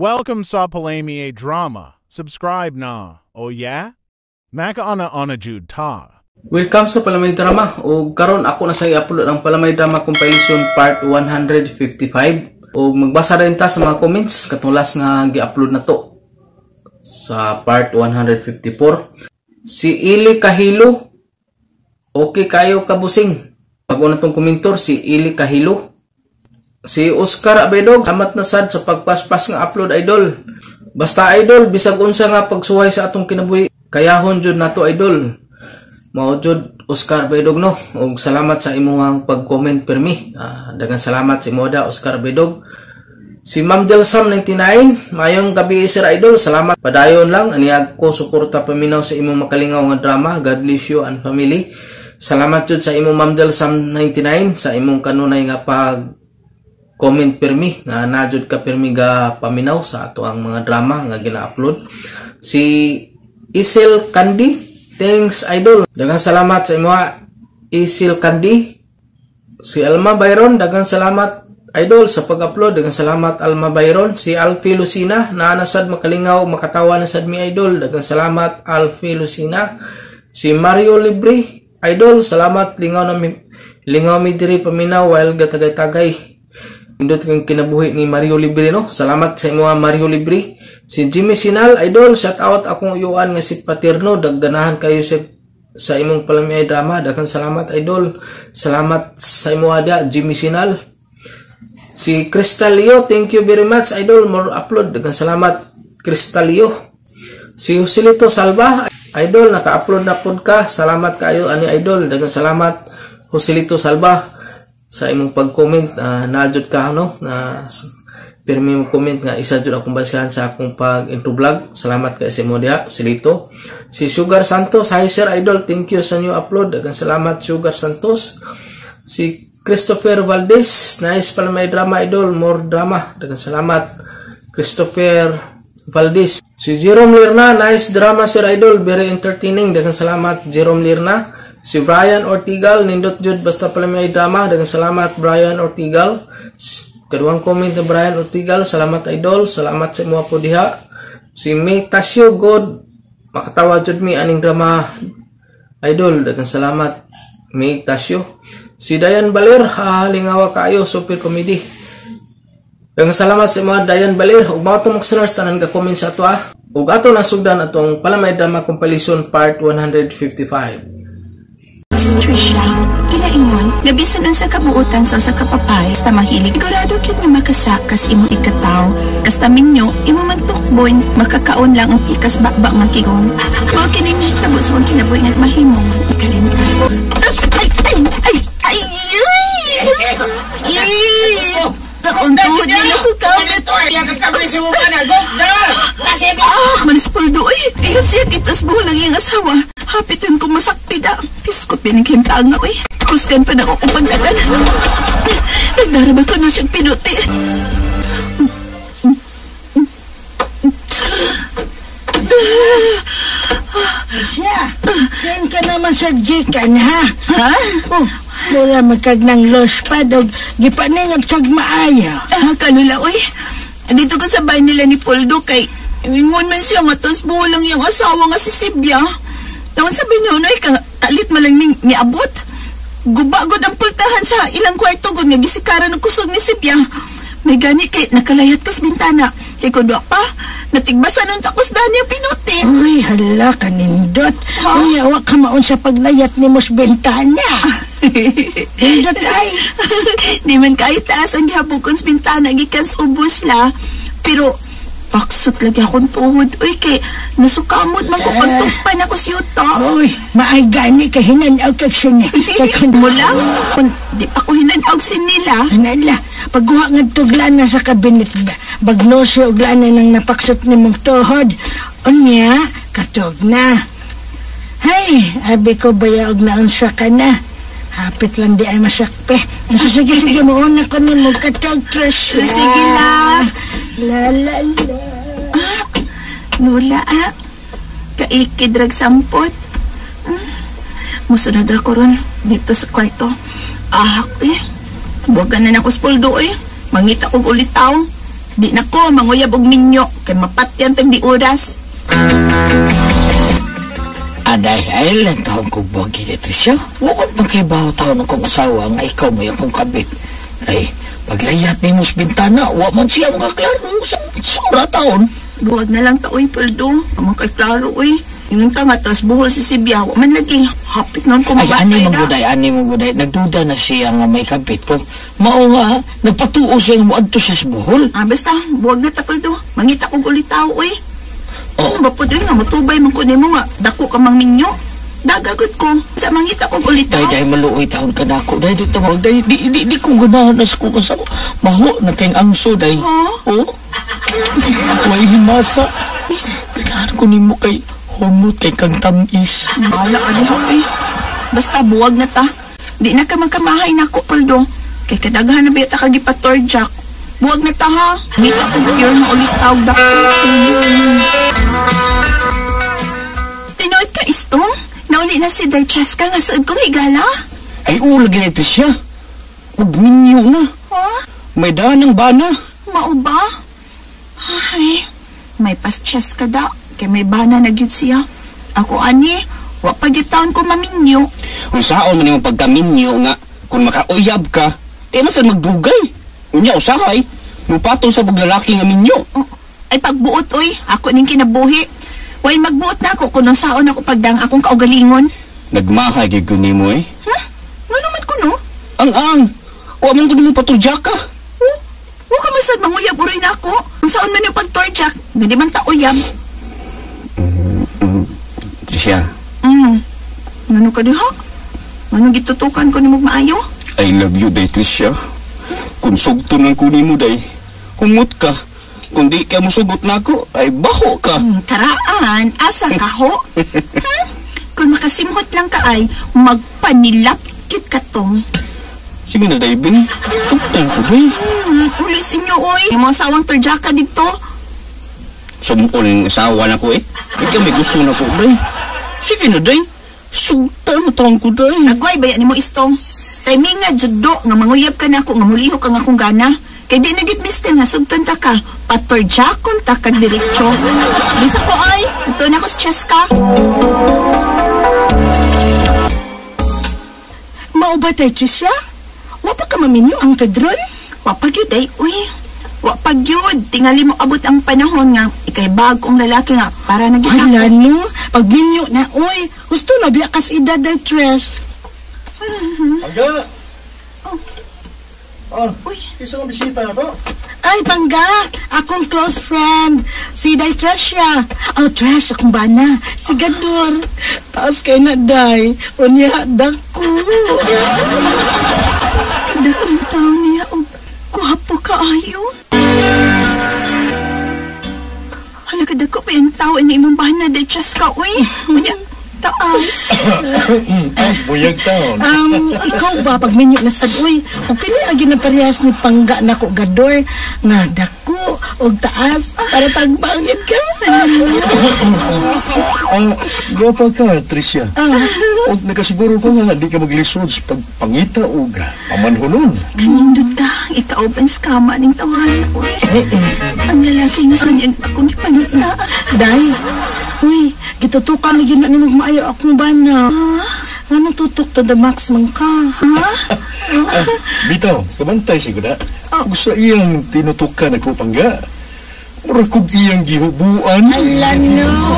Welcome sa Palamie Drama. Subscribe na. Oh yeah? Maka ana jud ta. Welcome sa Palamay Drama. O karon ako na sa i-upload ang Palamay Drama compilation part 155. O magbasa rin ta sa mga comments katong last nga gi-upload na to sa part 154. Si Ili Kahilo. Okay kayo kabusing. Pag-una tong komentor si Ili Kahilo. Si Oscar Abedog, salamat na sad sa pagpaspas nga upload idol. Basta idol, bisag unsa nga pagsuhay sa atong kinabuhi, kayahon jud nato idol. Mao jud Oscar Abedog no. Ug salamat sa imong pag-comment permi. Daghang salamat sa imo da Oscar Abedog. Si Ma'am Delsam 99, mayong gabi sir idol. Salamat padayon lang ani ako suporta paminaw sa imong makalingaw nga drama. God bless you and family. Salamat jud sa imong Ma'am Delsam 99 sa imong kanunay nga pag comment permi nga najud ka permi ga paminaw sa ato ang mga drama nga gina-upload. Si Isil Kandi, thanks idol. Daghang salamat sa imo Isil Kandi. Si Alma Byron, daghang salamat idol sa pag-upload. Daghang salamat Alma Byron. Si Alfie Lucina, naanasad makalingaw makatawa na sad mi idol. Daghang salamat Alfie Lucina. Si Mario Libre idol, salamat lingaw mi diri paminaw while gatagay-tagay. Indot kang kinabuhi ni Mario Libre no. Salamat sa imo Mario Libre. Si Jimmy Sinal idol, shout out akong uyuan nga si Paterno. Dagganahan kayo sa imong Palamie Drama. Daghang salamat idol. Salamat sa imo ada Jimmy Sinal. Si Crystal Leo, thank you very much idol. More upload. Daghang salamat Crystal Leo. Si Joselito Salva idol, naka-upload na pod ka. Salamat kayo ani idol. Daghang salamat Joselito Salva sa imong pag-comment. Najud ka no na pirmi mo comment nga isa jud akong basihan sa akong pag-intro vlog. Salamat kay sa imo dia Silito. Si Sugar Santos, hi sir idol, thank you sa new upload. Daghang salamat Sugar Santos. Si Christopher Valdez, nice Palamie Drama idol, more drama. Daghang salamat Christopher Valdez. Si Jerome Lirna, nice drama sir idol, very entertaining. Daghang salamat Jerome Lirna. Si Brian Ortigal, nindot jud basta Palamie Drama. Daghang salamat Brian Ortigal. Kaduang comment na Brian Ortigal, salamat idol. Salamat sa imo po diha. Si May Tasio God, makatawa jud mi aning drama idol. Daghang salamat May Tasio. Si Dayan Baler, lingawa kayo, super comedy. Daghang salamat sa mga Dayan Baler. Ug mao to magsunars tanan ga comment sa ato ug ato nasugdan atong Palamie Drama compilation part 155. Trisha, kinaingon, gabisan ang sa kabuutan sa kapapay, basta mahilig. Sigurado kit na makasakas imo ikataw. Basta minyo, imo magtukboy, makakaon lang ang pikas bakba nga kigong. Mao kining tabos mong kinabuhi nga mahimong kalimtas. Ang tuhod niya nasukabit. Manispoldo eh. Iyan siya kitas buho lang yung asawa. Hapitan ko masakpida. Piskot pinagkintanga eh. Kuskan pa na ako pagdagan. Nagdarabay ko na siyang pinuti. Siya, yan ka naman sa jikan ha? Ha? Oh, mura magkag ng los pa dog, gipaningot kag maaya. Kalula oy. Dito ko sa bahay nila ni Poldo kay ingon man siya nga tos bulang yung asawa nga si Sibya. Tawon sabi niyo noy kalit malang miabot. Gubagod ang pultahan sa ilang kwarto gud nga gisikaran og kusog ni Sibya. May gani kay nakalayat kas bintana. Kay kudwa pa natigbasan ng takos dani ang pinutin. Uy, hala ka nindot. Uy, awak ka maon sa paglayat ni mos bintana. Nindot ay. Di man kahit taas ang gihapukon sa bintana gikan sa ubos la. Pero paksot lagi akong tuhod. Uy, kay nasukamot man ko pagtukpan ako si Yuta. Uy, maay gani kay hinanaw kag sini. Kay mo lang? Di pa ko hinanaw sinila. Hanala, pagkuha nga tuglan na sa kabinet ba? Bagnosi og lana nang napaksot ni mong tuhod. Unya, katog na. Hay, abi ko bayaog na unsa ka na. Hapit lang di ay masakpe. Ang sige mo na ko ni mong katog Trish. Sige la. La la la. Nula kaikid drag sampot. Musunod ako ron dito sa kwarto. Ahak eh. Buwagan na na ko sa Poldo eh. Mangita ko ulit taong. Di na ko, manguyab og minyo. Kay mapatyan tag di oras. Aday, ay lang taon ko bagi dito siya. Huwag magkibaw taon akong asawa nga ikaw mo yung kong kabit. Ay, paglayat ni mo sa bintana, huwag man siya makaklaro sa sura taon. Buwag na lang ta, uy, Poldo. Amang kay klaro, uy. Yung ka nga, tas buhol si Sibya. Huwag man lagi. Hapit nun ko Ay, mabatay na. ani mong guday. Nagduda na siya nga may kabit ko. Mao nga, nagpatuo siya nga muadto siya sa buhol. Basta, buwag na ta, Poldo. Mangita kong ulit tao, uy. Oh. Ano ba po din nga, matubay man ko mo nga. Dako ka mang minyo. Dagagod ko. Sa mangita kong ulit tao. Day, maluoy taon ka na ako. Day, dito mo. Day, di ko ganahan na sa kong asawa. Maho, na kayong angso, day. Ha? Oh. May himasa. Kailangan ko ni mo kay humot kay kang tamis. Bala ka diha, uy. Basta, buwag na ta. Di na ka magkamahay na ako, Poldo. Kay kadaghan na ba ta kagipatorjak. Buwag na ta, ha? Ngita ko pure na ulit tao. Dako. Tinood ka, Istong? Nauli na si Daytras ka nga suod kong higala? Ay, lagi na ito siya. Huwag minyo na. Ha? May daan ng bana. Mao ba? Ay, may paschas ka da. Kay may bana na gyud siya. Ako, ani, wa pa gyud taon ko maminyo. Kung saan man yung pagkaminyo nga, kung makauyab ka, masan magdugay. Unya, usahay, mupatol sa paglalaki nga minyo. Oh, ay, pagbuot, uy. Ako ning kinabuhi. Way magbuot na ako kung saon ako pagdang akong kaugalingon. Nagmahay kay ko nimo eh. Ha? Ano man ko, no? Ang, wa man ko nimo patudya ka. Wa ka masad manguyab uray na ako. Kung saan man yung pagtorjak, hindi man ta uyab. Tricia, Ano ka diha? Ano gitutukan ko ni mo maayo? I love you, day, Tricia. Kung sugto ng kunimo, day, humot ka. Kung di ka musugot na ako, ay baho ka. Karaan, asa ka ho? Kung makasimhot lang ka ay, magpanilapkit ka tong. Sige na, day, Bing. Sugtan ko, day. Ulis inyo, oy. Yung mga sawang torjaka dito. Sumukol yung asawa na ko eh. Ikaw may gusto na ko, day. Sige na, day. Sugtan na taong ko, day. Nagway, bayan ni mo istong. Timing nga, judo, nga manguyab ka na ako, nga muliho ka nga akong gana. Kaya di nagit mister nga, sugton ta ka. Patorjakon ta kag diretsyo. Bisa ko ay, ito na ako sa chest ka. Mao ba tayo, Tricia? Wa pa ka maminyo ang tadron? Wapagyud ay, uy. Wapagyud. Tingali mo abot ang panahon nga. Ikay bagong lalaki nga, para nagit ako. Hala, no? Pag minyo na, uy. Gusto na, biyakas edad ay tres. Pangga! Uy. Isang bisita na to. Ay, Pangga, akong close friend, si Day Tresya. Oh, Tres, akong bana, si Gador. Taas kay na, Day. Unya, dako. Kadakong tao niya o kuhapo kaayo. Hala, kadako pa yung tao na imong bahan na Daytras ka, uy. Unya, taas. Buyag taon. Ikaw ba, pag minyo na sad, uy, o pili agi na parehas ni Pangga na ko Gador, nga dako, o taas, para tagbangin ka. Gapa ka, Tricia. O nakasiguro ko nga, di ka maglisod sa pagpangita o pamanhunon. Kanindot ka, ikaw ba ang skama ning tawahan, uy. Ang lalaki nga sa niyan akong ipangita. Day, uy, gitutukan ni gina ni magmaayo akong bana. Ano tutok to the max man ka? Bitaw, kabantay siguro na. Gusto iyang tinutukan ako, Pangga. Mura kog iyang gihubuan. Ala, no.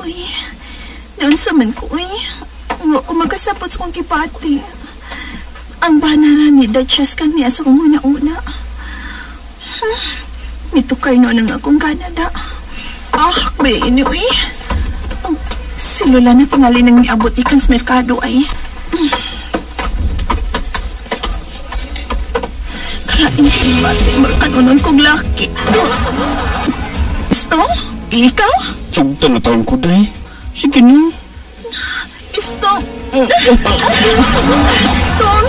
Uy, doon sa man ko, uy. Huwag ko magkasapot sa kong kipati. Ang banara ni Dutchess kaniya sa kong una-una. Mitukay no ng akong Canada. May ini, uy. Silula na tingali ng miabot ikan sa merkado ay. Karain kipati, markanunon kong laki. Stong? Ikaw? Sugtan na taong ko, day. Sige na. Stong! Stong!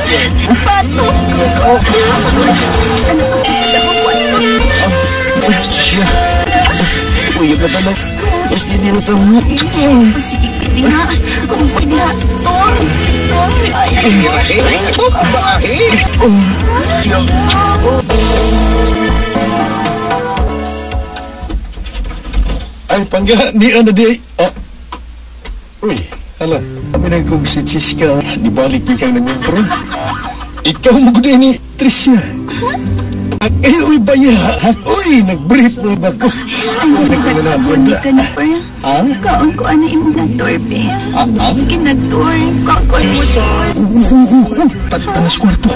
Patong! Sana ito sa akong kwarto? Tricia. Uyab na talo. Mas di na ito. Sige, diha. Kung diha. Stong! Stong! Ay, Ay, pangga, ni ano di... Uy, hala, kami na kong si Chiska. Di balik di kang nag-impro. Ikaw mo gud ni Tricia. Ay, uy, baya. Uy, nag-brief mo ba ko? Hindi ka na, per. Kaon ko ano yung nag-tour, be. Sige, nag-tour. Kaon ko ano tour. Tanas kwarto.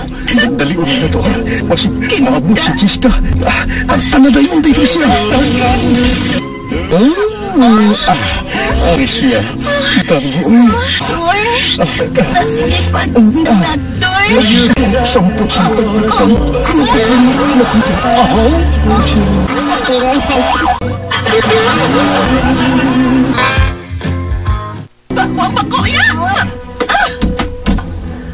Dali ulit na to. Masig, maabot si Chiska. Tana na yung Tricia. Tricia. Tango, uy. Sige, pag nag-tour. Sampot sa tagal. Makuya!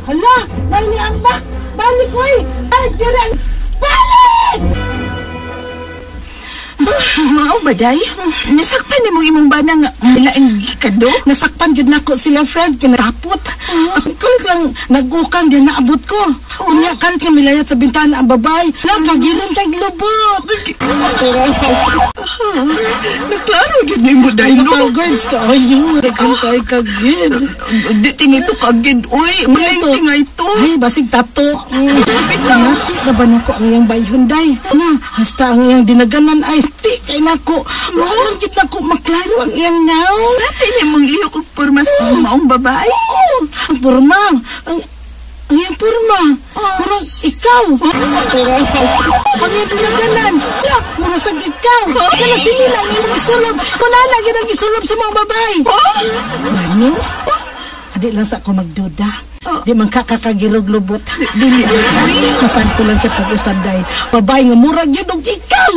Hala, nainian ba? Balik, uy! Balik, diyan! Balik! Mao ba, day? Nasakpan ni mong imong bana nga nilaing gikado? Nasakpan jud nako sila, friend, kinatapot. Kulit lang, nag-ukang din naabot ko. Unya, kalit nga milayat sa bintana ang babay. Nakagiron kay glubot. Naklaro yun ni mo, day, no? Nakagads ka, ayo. Dagan kay kagid. Di tingito kagid, uy. Malayang tingay to. Ay, basig tato. Nati na ba nako ang iyang bayhon, day? Na, hasta ang iyang dinaganan ay ti kay nako. Walang gid nako maklaro ang iyang naw. Sa atin mong lihok og pormas maong babae. Ang purma. Ang iyang purma. Murag ikaw. Ang iyang dinaganan. Lak, murag sa ikaw. Kana sinila ang iyong isulob. Kunala gid ang isulob sa mga babae. Ano? Adi lang sa ako magduda. Di man kakakagilog-lubot. Dili. Masan ko lang siya pag-usab dahil babae nga murag yun og ikaw.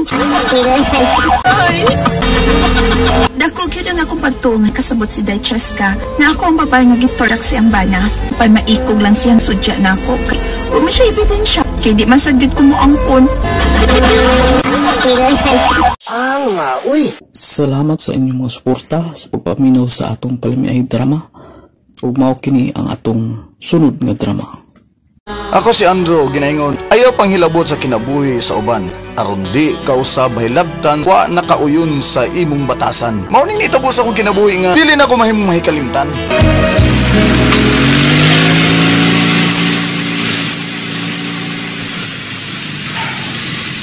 Ay. Dako gyud ang akong pagtuong kasabot si Day Cheska na ako ang babae nga gitorak siyang bana. Pag maikog lang siyang sudya na ako. Umi siya ebidensya. Kaya di man sagid ko mo angkon. Salamat sa inyong mga suporta sa pagpaminaw sa atong palamiay drama. Ug mao kini ang atong sunod nga drama. Ako si Andrew, ginaingon, ayaw pang hilabot sa kinabuhi sa uban. Aron di ka usab hilabtan, wa nakauyon sa imong batasan. Mao ning nitabo sa akong kinabuhi nga dili na ko mahimong mahikalimtan.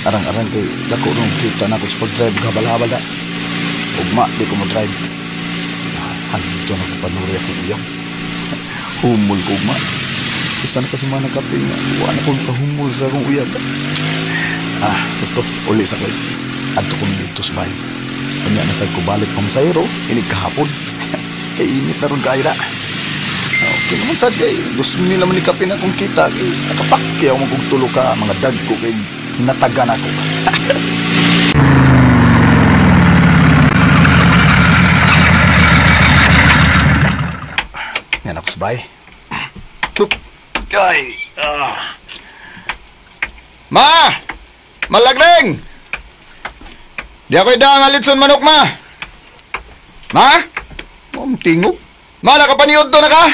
Arang-arang kay dako rong kita na ko sa pag-drive habal-habal da. Ugma di ko mo drive. Hangito na ko panuri ako iyang. Humul ko ugma. Isa na kasi mga nagkapil nga. Wala na kong kahumul sa akong uyab. Gusto, uli sa kayo. Adto kong dito sa bahay. Kanya nasag ko balik pang sayro, inig kahapon. Kaya init na ron kaira. Okay naman sad kay. Gusto nila man ikapin akong kita. Nakapakyaw magugtulo ka mga dag ko kay natagan ako. Yan ako sa bahay. Ay, Ma! Malagring! Di ako'y daang alitson manok, Ma! Ma? Tingog. Ma, nakapaniod to na ka?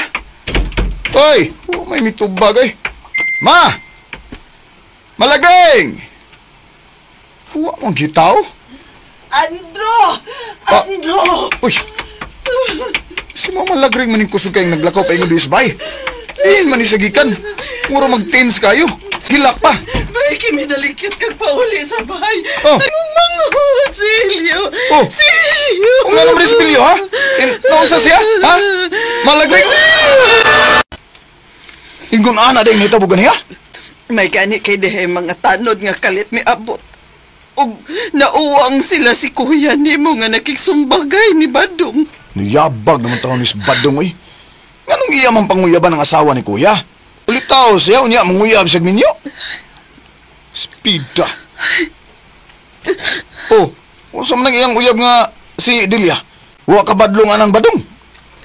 Uy! May mitubag eh. Ma! Malagring! Huwag mong gitaw? Andro! Andro! Uy! Si Mama Malagring maning kusog kayong naglakaw pa ingon di isbay. Man isagikan. Muro mag-teens kayo. Gilak pa. Bay, kimi dalikit kag pauli sa bahay. Oh. Anong manguhod, Silio? Oh. Silio! Kung nga naman Silio, ha? Naunsa siya, ha? Malagring? Ingon ana ding nitabugan niya? May gani kay dehe mga tanod nga kalit mi abot. Og nauwang sila si kuya nimo nga nakiksumbagay ni Badong. Niyabag naman taon ni Badong, eh. Anong iya man panguyaban ng asawa ni kuya? Ulitaw siya, unya manguyab siya minyo. Spida. Oh, usa man iyang uyab nga si Delia. Wa ka badlong anang Badong.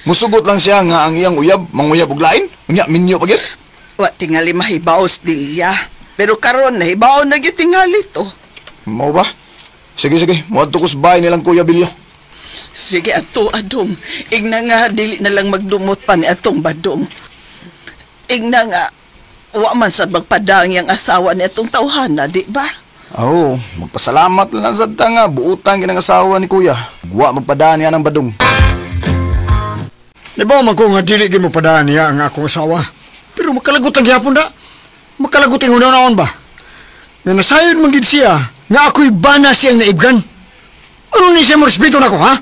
Musugot lang siya nga ang iyang uyab manguyab og lain. Unya minyo pa gyud. Wa tingali mahibaos, Delia. Pero karon nahibaw na gyud tingali to. Mao ba? Sige, muadto ko sa bahay nilang kuya Bilyo. Sige ato, Adong. Igna nga dili na lang magdumot pa ni atong Badong. Laing na nga, wa man sa magpadang yung asawa nitong tawhana, di ba? Oo, magpasalamat lang sa nga. Buutan kinang asawa ni kuya. Guwa magpadaan niya ng badong. Di ba man ko nga dili mo padaan niya ang akong asawa? Pero makalagot ang gyapon da. Makalagot ang una-unaon ba? Na nasayod man gid siya nga ako'y bana siyang naibgan. Ano ni siya mo respeto na ko, ha?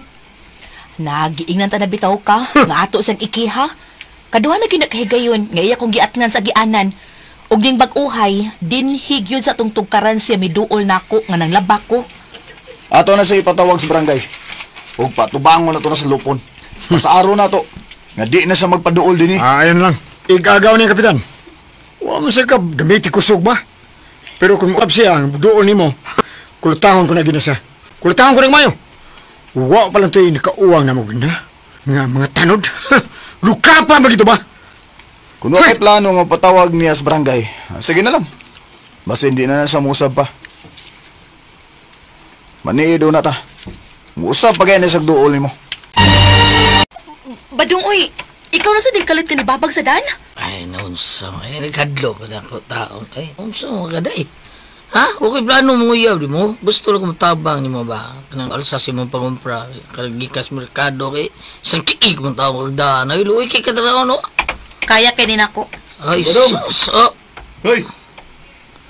Nagiingnan ta na bitaw ka, nga ato sang ikiha. Kaduha na ginakahigayon, nga iya kong giatngan sa gianan. Og ding bag-uhay, dinhig yun sa tungtugkaran siya miduol nako nga nang labak ko. Ato na sa ipatawag sa barangay. Huwag patubangon na to na sa lupon. Masaaro na to. Nga di na siya magpaduol din eh. Ayan lang. Igagaw niya, Kapitan. Huwag mo siya ka gamitin kusog ba? Pero kung makap siya, ang doon ni mo, kulutahon ko na gina siya. Kulutahon ko na mayo. Huwag palang ito'y nakauwang na mo gina. Nga mga tanod. Luka pa ba ito ba? Kung may plano nga patawag niya sa barangay, sige na lang. Basta hindi na siya musab pa. Maniido na ta. Musab pa kaya na sa duol ni mo. Badong, uy, ikaw na sa din kalit ka ni babag sa dan? Ay, naunsa. Ay, nagkadlo pa na ako taon. Ay, naunsa mo kaday. Ha? Okay, plano mo uyab, di mo? Gusto lang matabang ni mo ba? Kanang alsasi mo pangumpra. Kanang gikas merkado kay isang kiig mong tao kagdaan. Ay, luwi kay kataraw, no? Kaya kanin ako. Ay, sus. Oh. Hoy!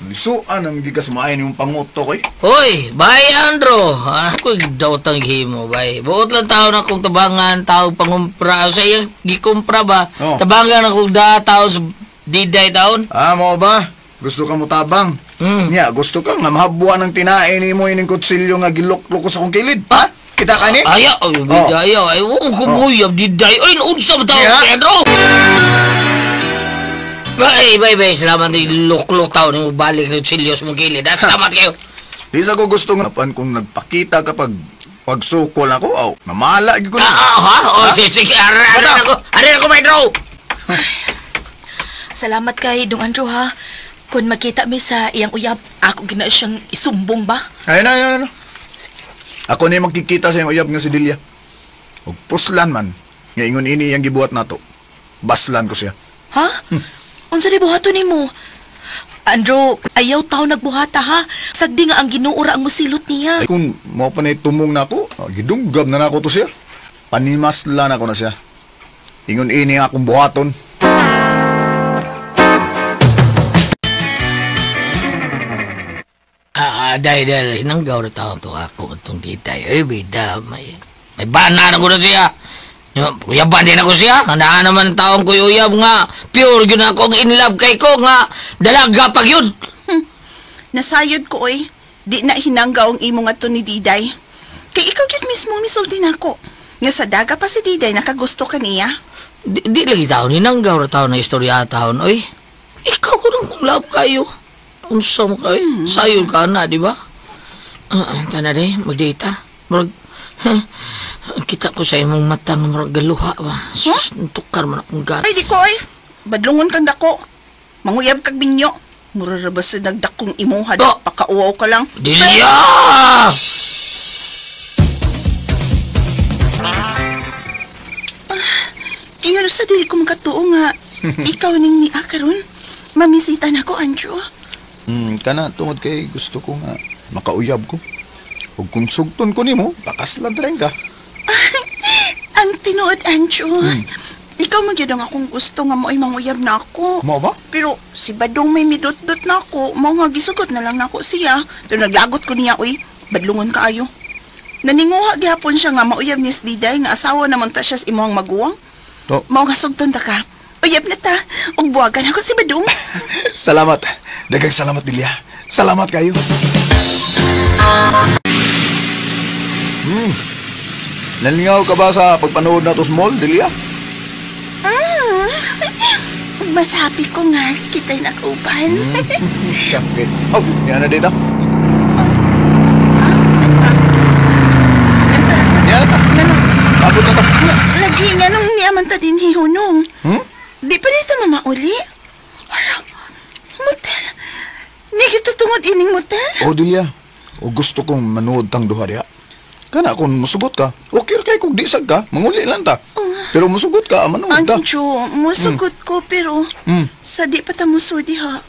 Lisuan ang gigas maayon yung panguto koy. Hoy, bay Andro. Ako'y dautang himo, bay. Buot lang tao na kong tabangan, tao pangumpra. Sa iyang gikumpra ba? Oh. Tabangan akong tao sa diday taon. Mo ba? Gusto ka mo tabang? Nya, gusto ka nga mahabuan ng tinae ni mo ining kutsilyo nga gilok-loko sa kong kilid. Ha? Kita ka ni? Ayaw, ayaw. Ay, huwag kumuyab, diday. Ay, naunsa ba tao, Pedro? Bay. Salamat na yung lok-lok tao na balik ng kutsilyo sa mong kilid. Salamat kayo. Di sa ko gusto nga pan kung nagpakita kapag pagsukol ako, namala ko na. Ha? Sige, arin ako, Pedro. Salamat kay Dong Andrew, ha? Kung makita mi sa iyang uyab, ako gina siyang isumbong ba? Ay, na. Ako na yung makikita sa iyong uyab nga si Delia. O puslan man, nga ingon ini yung gibuhat na to. Baslan ko siya. Ha? Unsa di buhato nimo? Andrew, ayaw tao nagbuhata, ha? Sagdi nga ang ginuura ang musilot niya. Ay, kung mo pa na tumong na ako, gidunggab na ako to siya. Panimaslan ako na siya. Ingon ini nga akong buhaton. Dahil hinanggaw na taon to ako itong ditay. Ay, bida, may bana na ko na siya. Uyaban din ako siya. Handaan naman ang taong ko uyab nga. Pure yun ako ang in love kay ko nga. Dalaga pag yun. Nasayod ko, oy. Di na hinanggaw ang imo nga to ni Diday. Kay ikaw yun mismo misulti na ako. Nga sa daga pa si Diday, nakagusto ka niya. Di lagi taon. Hinanggaw na taon na istorya taon. Oy, ikaw ko nang love kayo. Unsa mo kayo? Sayol ka na, di ba? Tana de, mag-data. Kita ko sa imong mata ng marag galuha ba? Sus, tukar man akong gana. Ay, di ko, oy. Badlungon kang dako. Manguyab kag binyo. Murarabas sa nagdakong imuha. Oh! Pakauwaw ka lang. Delia! Iyon sa dili ko magkatuo nga. Ikaw ning ni Akaron. Mamisita na ko, Andrew. Kana, tungod kay gusto ko nga makauyab ko. Huwag kung sugton ko ni mo, pakaslan rin ka. Ang tinuod, Andrew. Ikaw magyadang akong gusto nga mo ay manguyab na ako. Mo ba? Pero si Badong may midot-dot na ako. Mao nga gisugot na lang na ako siya. Pero naglagot ko niya, uy. Badlungon kaayo. Naninguha gihapon siya nga mauyab ni Sliday nga asawa naman ta siya sa imuhang maguwang. Oh. Mao nga sugton ta ka. Uyab na ta. Ug buwagan ako si Badong. Salamat. Dagang salamat, Delia. Salamat kayo. Nalingaw ka ba sa pagpanood na to sa mall, Delia? Mas happy ko nga kita'y nakauban. Kapit. Oh, yan na dito. Yan na. Ganun. Abot na to. Lagi nga nung niyaman ta din hihunong. Di pa rin sa mamauli. Hala, motel. Nigit tungod ining motel? Oh, Delia. O gusto kong manood tang duha diha. Kana kung musugot ka, okay kay kung disag ka, manguli lang ta. Pero musugot ka, manong da. Anjo, musugot ko pero sa di pa ta musudi ha.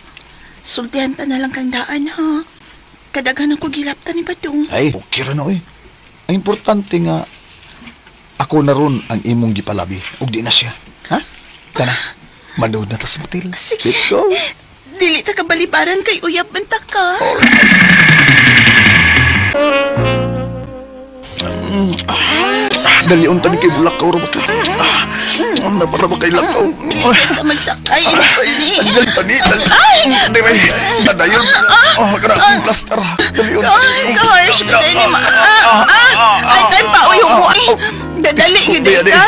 Sultihan pa na lang kang daan ha. Kadaghan ako gilaptan ni Badong. Ay, okay ra na, oy. Ang importante nga, ako na ron ang imong gipalabi. Ug di na siya. Ha? Kana, manood na ta sa motel. Sige. Let's go. Dili ta kabalibaran kay uyab banta ka. Dali unta ni kay bulakaw ra ba ka? Para ba kay lakaw? Ka magsakay ni Uli. Dali tani, dali. Dire, dadayon. Kana ang plaster. Dali unta. Ka-harsh ka tayo ni ma. Ay, time pa. Uy, dadali gid ka.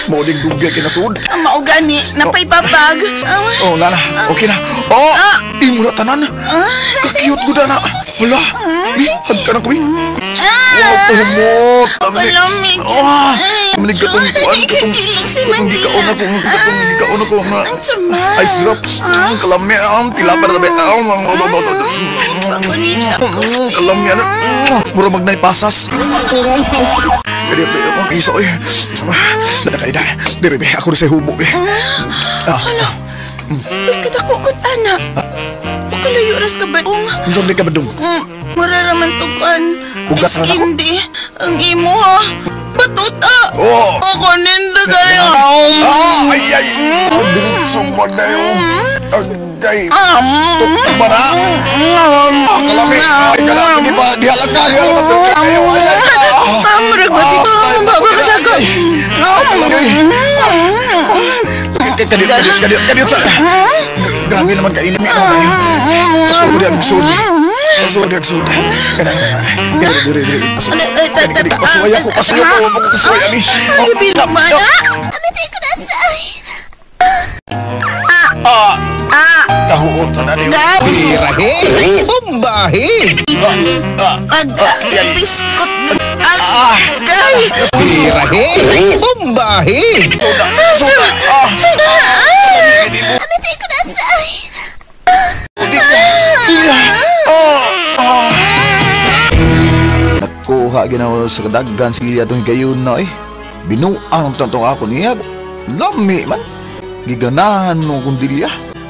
Moding dugay kinasud. Mauga ni, napay babag. Oh, nana, okay na. Oh, imo na tanan. Kakiyot ko na. Wala. Hagka na ko. Tumot. Kalamig. Manig ka itong kuan. Kilang si Mandila. Gikaon ako. Ang sama. Ice drop. Kalami. Tilapar na ba? Kalami. Mura magnay pasas. Diri, ako iso eh. Dada kayo dahil. Diri, ako rin sa hubo eh. Ano? Bakit ako kot anak? Kalayo ras ka ba? Saan ka ba dong? Mararaman tukan. Ugat na ako? Iskindi. Ang imo ha. Batuta. Ako ninda kayo. Ay. Diretso mo na yung agay. Tumara. Kalami. Ay, kalami pa. Dihalag ka. Marag ba dito? Kadiyot sa... Grabe naman ka inimi. Pasod yan, magsud. Pasod yan, magsud. Diri. Pasuway ako. Pasuway ani. Bilang ba na? Amitay ko na say. Kahuot na niyo. Birahe! Bumbahe! Agay, biskot. Agay! Birahe! Bumbahe! Suda! Amitay ko na say. Nakuha ginawa sa kadaggan sila itong gayon na eh. Binuang tantong ako niya. Lami man. Giganahan mo kung dilya.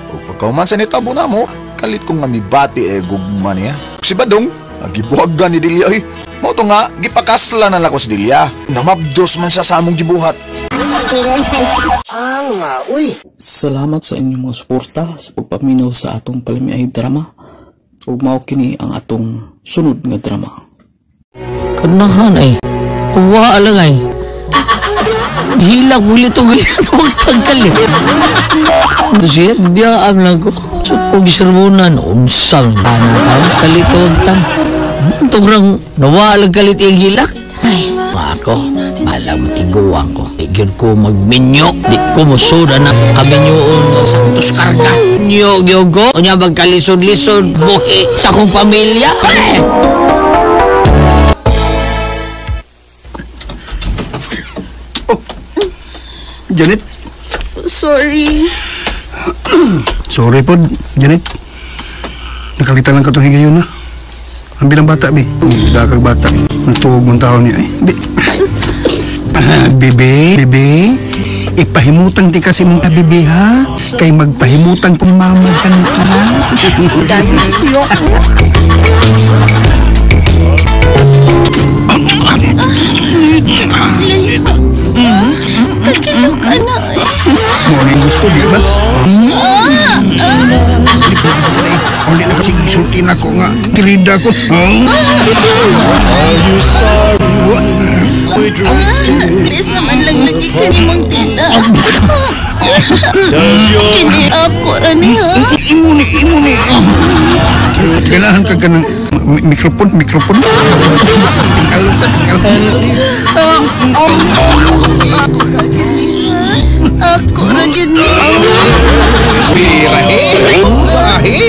O pagkauman sa nitabo na mo, kalit kong nga mibati gugma niya. Si Badong, nagibuhagan ni Dilya eh. Mo to nga, gipakasla na lang ko si Dilya. Namabdos man siya sa among gibuhat. Salamat sa inyong mga suporta sa pagpaminaw sa atong palamiay drama. Ug mao kini ang atong sunod nga drama. Kanahan ay. Kuwa lang ay. Hilang muli ito ganyan magtanggal eh. Siya, biyaan lang ko. So, kung gisermonan, unsang tana tayo. Kalito ang tang. Tungrang nawalag kalit yung hilak. Ay, ako, malang matiguan ko. Igyan ko magminyo. Di ko musuda na kaminyoon sa saktos karga. Nyo-gyogo, o niya magkalisod-lisod buhi sa kong pamilya. Janet? Sorry. Sorry po, Janet. Nakalitan lang ka itong higayon na. Ang bilang bata, Bi. Dakag bata. Natuog mong taon niya, eh. Bebe. Ipahimutang di kasi mong kabibi, ha? Kay magpahimutang kong mama dyan ka na. Dahil na siyo. Kakilok ka na eh. Morning gusto, di ba? Hindi na kasi isultin ako nga. Kirida ko. Please naman lang lagi ka ni mong tila. Kini ako rani ha. Imuni. Kailangan ka ng mikrofon. Tinggal. Ako ra gini. Birahe! Bumbahe!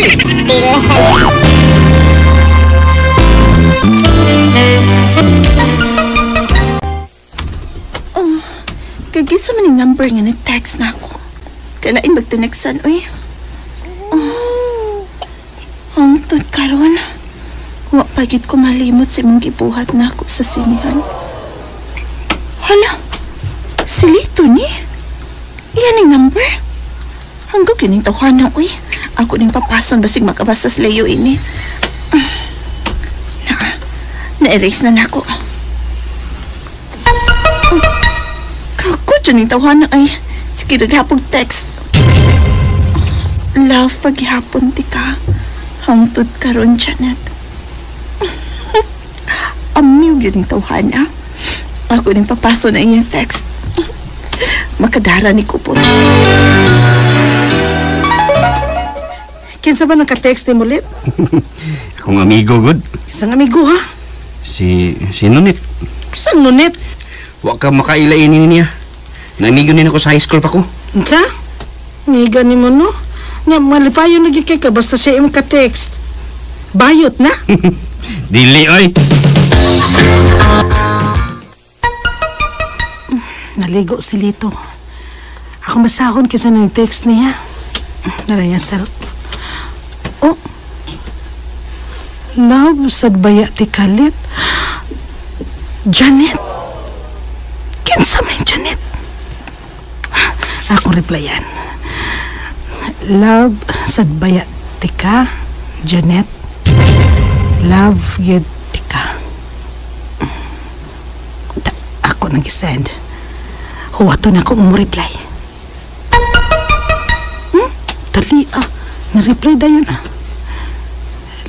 Kagisa man yung number nga nag-text na ako. Kailain magtanagsan, oy. Hangtod karon. Wa pagit ko malimot sa mong gibuhat na ako sa sinihan. Hala, Si Lito ni? Iyan ang number. Hanggang yun yung tawanan, uy. Ako ning papason basig makabasa sa layo ini. Na-erase na nako. Kakot yun yung tawanan ay. Sige, naghapog text. Love, paghihapon ti ka. Hangtod karon, Janet. Amiw yun yung tawanan. Ako ning papason na iyang text. Makadara ni Kupot. Kinsa ba nagka-text ni Mulit? Akong amigo, good. Isang amigo, ha? Si Nunit. Isang Nunit? Wa ka makailainin niya. Namigo din ako sa high school pa ko. Insa? Miga ni mo, no? Nga, malipayo lagi kay ka, basta siya yung ka-text. Bayot na? Dili, oy! Naligo si Lito. Ako masahon kaysa ng text niya. Narayan sa... Oh! Love, sadbaya ti kalit. Janet! Kinsa man Janet? Ako replyan. Love, sadbaya ti ka, Janet. Love, yun ti ka. Ako nag-send. Huwato na akong mo-reply. Dali na-reply dayon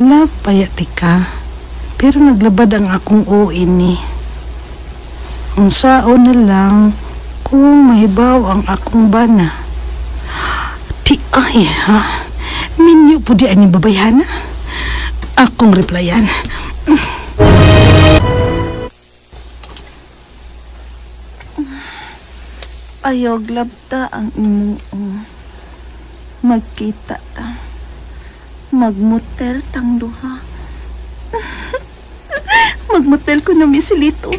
Love, payati ka. Pero naglabad ang akong ini. Ang saon na lang kung mahibaw ang akong bana. Di ay ha. Minyo po di ani babayana. Akong replyan. Ayog labta ang imong magkita ta. Magmotel tang duha. Magmotel ko na misilito.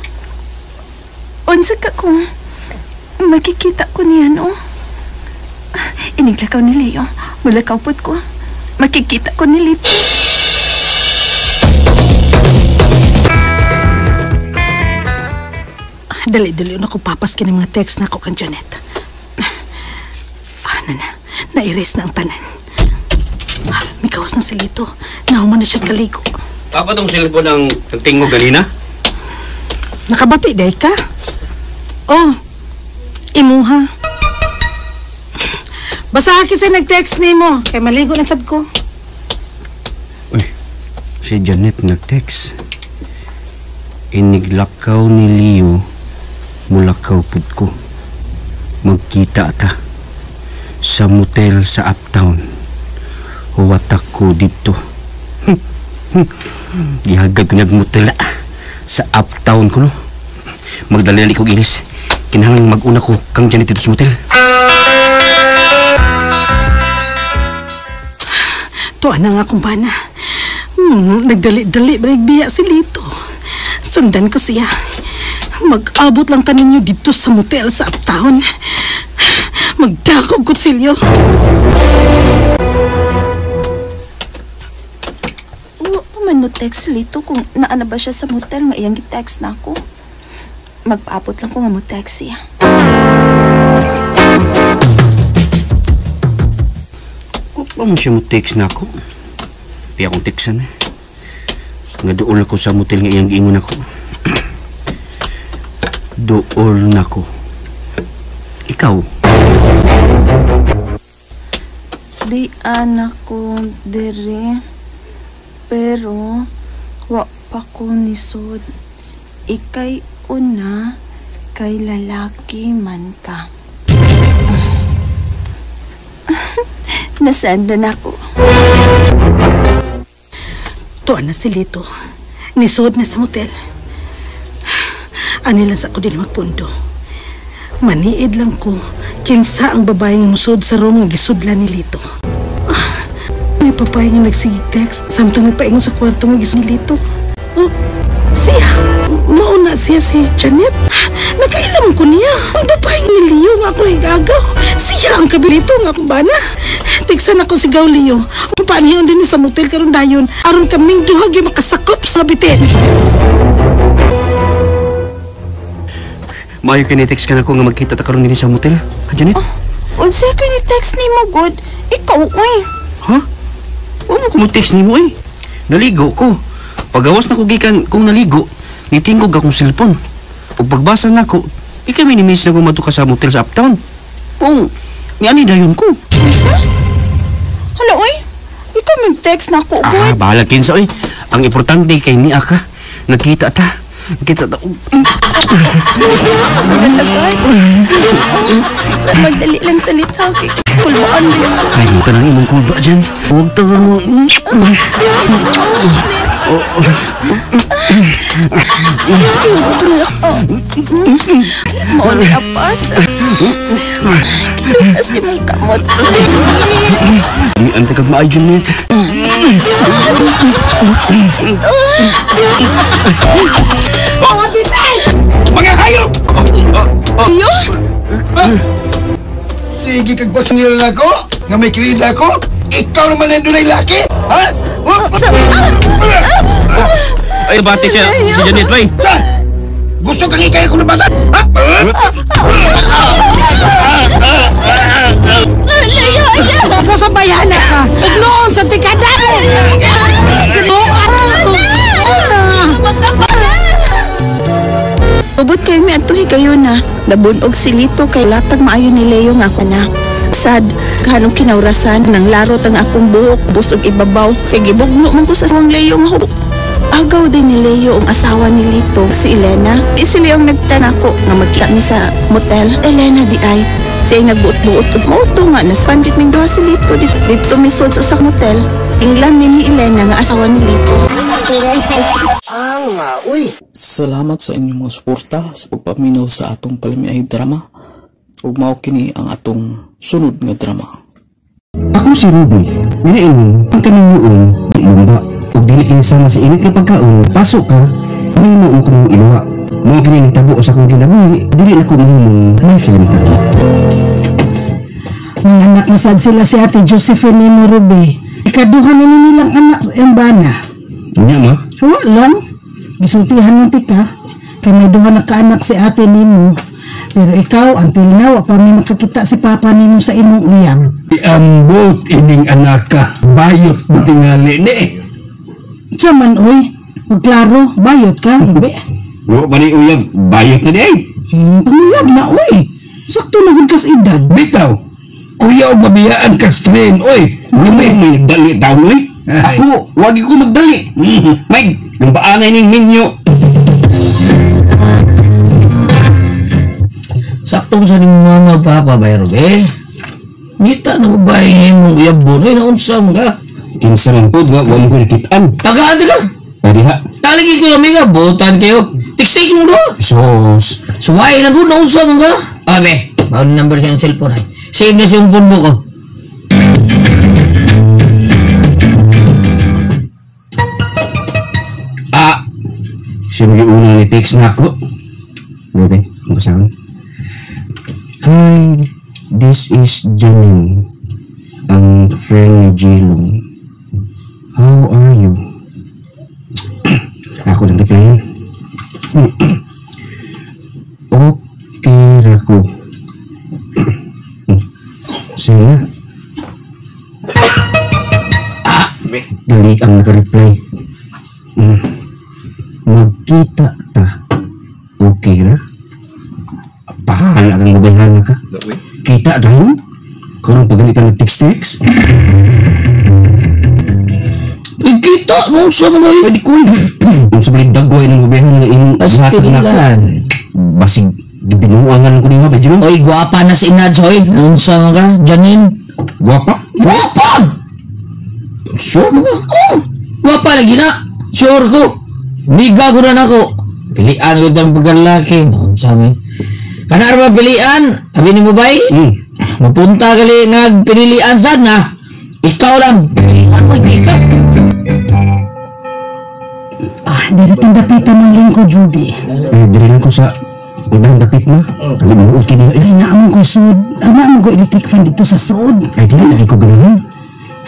Unsa ka kung makikita ko niya, no? Iniglakaw ni Leo. Mulakaw pod ko. Makikita ko ni Lito. Dali-dali na ko papas ng mga text na ako kan Janet. Na-erase na ang tanan. May kawas na si Lito. Nahuman na siya kaligo. Papa tong cellphone ang nagtingog ganina? Nakabati day ka? Oh, imuha. Basta kasi nag-text ni mo. Kaya maligo na sad ko. Uy, si Janet nag-text. Iniglakaw ni Leo. Mulakaw pud ko. Magkita ta sa motel sa Uptown. Huwatak ko dito. Gihagad ko nag-motel sa Uptown ko, no? Magdali ko gilis. Kinahanglan mag-una ko kang Janet dito sa motel. Tuwa na nga kung bana. Nagdali-dali biya si Lito. Sundan ko siya. Mag-abot lang tanin niyo dito sa motel sa Uptown. Magdakog kutsilyo. Wa pa man mo text Lito kung naana ba siya sa motel nga iyang gi-text na ako. Magpaabot lang ko nga mo text siya. Kung pa mo siya mo text na ako, di akong textan. Nga dool ako sa motel nga iyang giingon ako. Dool na ko. Ikaw? Di anak ko dere. Pero wa pa ko nisod. Ikay una kay lalaki man ka. Nasandan ako. Tuwa na si Lito. Nisod na sa motel. Anilas ako din magpundo. Maniid lang ko kinsa ang babae nga musod sa room nga gisudlan ni Lito. May babae nga nagsigig text samtang nagpaingon sa kwarto nga gisud ni Lito. Siya, mauna siya si Janet. Nakailam ko niya. Ang babae ni Leo nga ako igagaw. Siya ang kabilito nga akong bana. Tigsan ako si Gaw Leo. Kung paaniyon din sa motel karon dayon aron kaming duhag yung makasakop sa bitin. Maayo kinitext ka na ko nga magkita ta karon din sa motel. Ha, Janet? Unsa ko ni text ni mo, God? Ikaw, uy. Ha? Ano ko mo text ni mo eh? Naligo ko. Pagawas na ko gikan kung naligo, nitingog akong cellphone. Pag pagbasa na ko, kami ni-miss na ko matuka sa motel sa uptown. Kung, niani dayon ko. Unsa? Hala, uy. Ikaw mag-text na ako, God. Bahala kinsa oy. Ang importante kay niya ka. Nakita ta. Nakita ta. Maganda, God. Magdali lang talitaw. Kulbaan din. Ay, ito nang imong kulba dyan. Huwag ta Mau ni apas. Kilukas imong kamot. Ini ante kag maay Junet. Mga bitay! Mga hayop! Iyo? Sige kag pasangil na ko, nga may kilida ko, ikaw naman ang dunay laki! Ha? Ay, bati siya. Si Janet, bay. Gusto kang ikaya ko na bata? Ha? Ako sa bayana ka. Noon sa tikadano. Ubot kayo may atuhi kayo na. Nabunog si Lito kay latag maayo ni Leo nga ako na. Sad, kanong kinaurasan ng larot ang akong buhok, busog ibabaw. Kay gibugno man ko sa asawang Leo nga ho. Agaw din ni Leo ang asawa ni Lito, si Elena. Di sila yung nagtan ako nga magkita mi sa motel. Elena di ay. Siya nagbuot-buot ug mauto nga naspandit ming duha si Lito. Dito misod sa motel. Inglan ni Elena nga asawa ni Lito. Salamat sa inyong mga suporta sa pagpaminaw sa atong palamiay drama. Ug mao kini ang atong sunod nga drama. Ako si Ruby. Minaingon, ang kaninyoon, di lumba. Ug dili kini sama sa init nga pagkaon, pasok ka, may mo ang kumong iluwa. Mga kini nagtabo sa akong kinabuhi, dili na ko mahimong may kilimtaki. Mga anak na sad sila si Ate Josephine ni Ruby. Ikaduhan na nilang anak sa Embana. Nya ma? Wala lang. Gisultihan ng tika. Kaya may duha na kaanak si ate nimo. Pero ikaw, until now, pa may makakita si papa nimo sa imong uyang. Iambot ining anak ka, bayot matingali ni. Saman, oy. Magklaro, bayot ka, Ruby. Wa ba ni uyab, bayot na di ay. Panguyab na, oy. Sakto na gud kas edad. Bitaw, kuya o mabiyaan ka strain, oy. May nagdali taon oy. Ako, wag ko magdali. May, yung paanay ning ninyo. Saktong sa ning mga papa ba Ruby? Ngita na ba mong uyabon ay naunsam ka? Kinsa man pod wa mo ko nakitaan. Tagaan ka? Pwede ha. Talagi ko lang mga botan kayo. Text mo do. Sos. Suway na doon naunsam ka? Abe, bawal number sa yung cellphone ay. Save na siyang phone book ko. Sino yung unang ni-text na ako? Bebe, ang basahan. Hi, this is Janine, ang friend ni Jilong. How are you? Ako lang replyan. Okay, Rako. Sige. Dali ang naka-reply. Magkita ta. Okay na? Pahala kang mabayhan ka. Kita dahil? Karong pagalit ka nag-text-text? Kita mo sa mga yun. Pwede ko yun. Kung sa balik dagway ng mabayhan nga inyong hatag na ako. Basig, gibinuangan ko niya ba, Jilong? Oy, guwapa na si Inadjoy. Naunsam ka, Janine. Guwapa? Guwapa! Sure mo ka? Oh! Guwapa lagi na. Sure ko. Niga ko na ako. Pilian ko itong pagkalaki. Sabi. Kanar ba pilian? Sabi ni mo ba mapunta kali nga pinilian sad na. Ikaw lang. Pilian mo, ikaw. Dili tindapitan ng lingkod, Ruby. Dili lang ko sa unang dapit mo. Alam mo, okay niya. Ay, naamon ko sud. Naamon ko electric fan dito sa sud. Ay, dili lagi ko gano'n.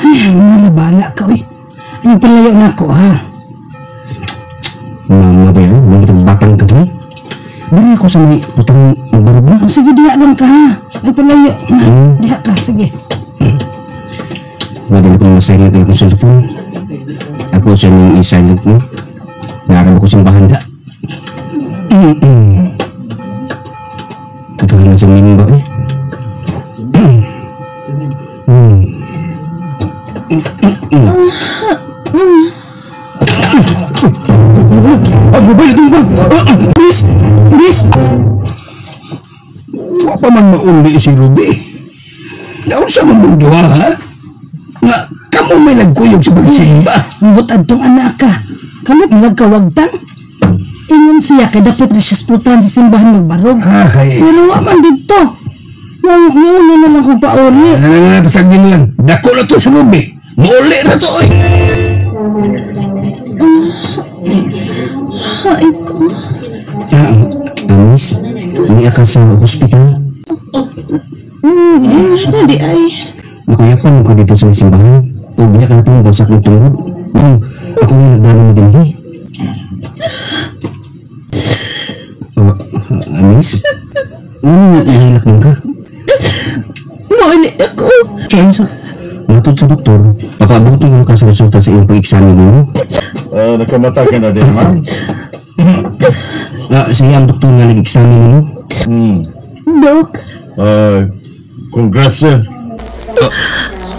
Ay, mga labala ka, uy. Ay, palayo na ako, ha? Mama ba yun? Mga batang ka rin? Bari ako sa may putang barog. Sige, diha lang ka ha. Ay palayo. Diha ka, sige. Madali ko na-silent ang cellphone. Ako siya yung i-silent mo. Narap ako siyang bahanda. Katagal na siyang minimba eh. Mobile ito ba? Bis! Wa pa man mauli si Ruby. Daon sa mamundo ha? Nga, kamo may nagkuyog sa pagsimba. Butad tong anak ka. Kamot nagkawagtang. Ingon siya kay dapat na siya sputan sa simbahan magbarog. Pero wa man dito. Ngayon na lang kong pauli. Pasagin lang. Dako na to sa Ruby. Mauli na to eh. Ay ko. Miss, umiyak ka sa hospital? Hindi ay. Nakuyapan ko dito sa simbahan. Ubiyak ka na itong basak ng tungod. Ako yung nagdano mo din eh. Miss, ano nahilak lang ka? Maulit ako. Chansa. Matod sa doktor, papabuti mo ka sa resulta sa iyong pag-examine mo. Nakamata ka na din, ma'am. Siya ang doktor nga nag-examine mo. Dok. Congrats, sir.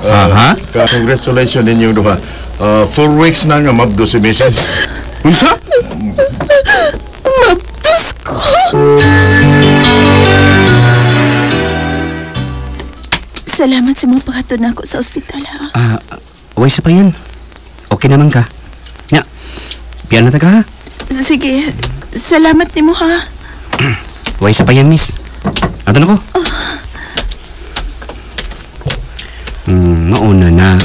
Ha? Congratulations ninyo duha. 4 weeks na nga mabdo si Mrs. Unsa? Mabdos ko. Salamat sa mong paghatod na ako sa ospital, ha? Way sa pa yan. Okay naman ka. Nya, piyan na ta ka, ha? Sige, salamat ni mo, ha? Way sa pa yan, miss. Ato na ko. Mauna na.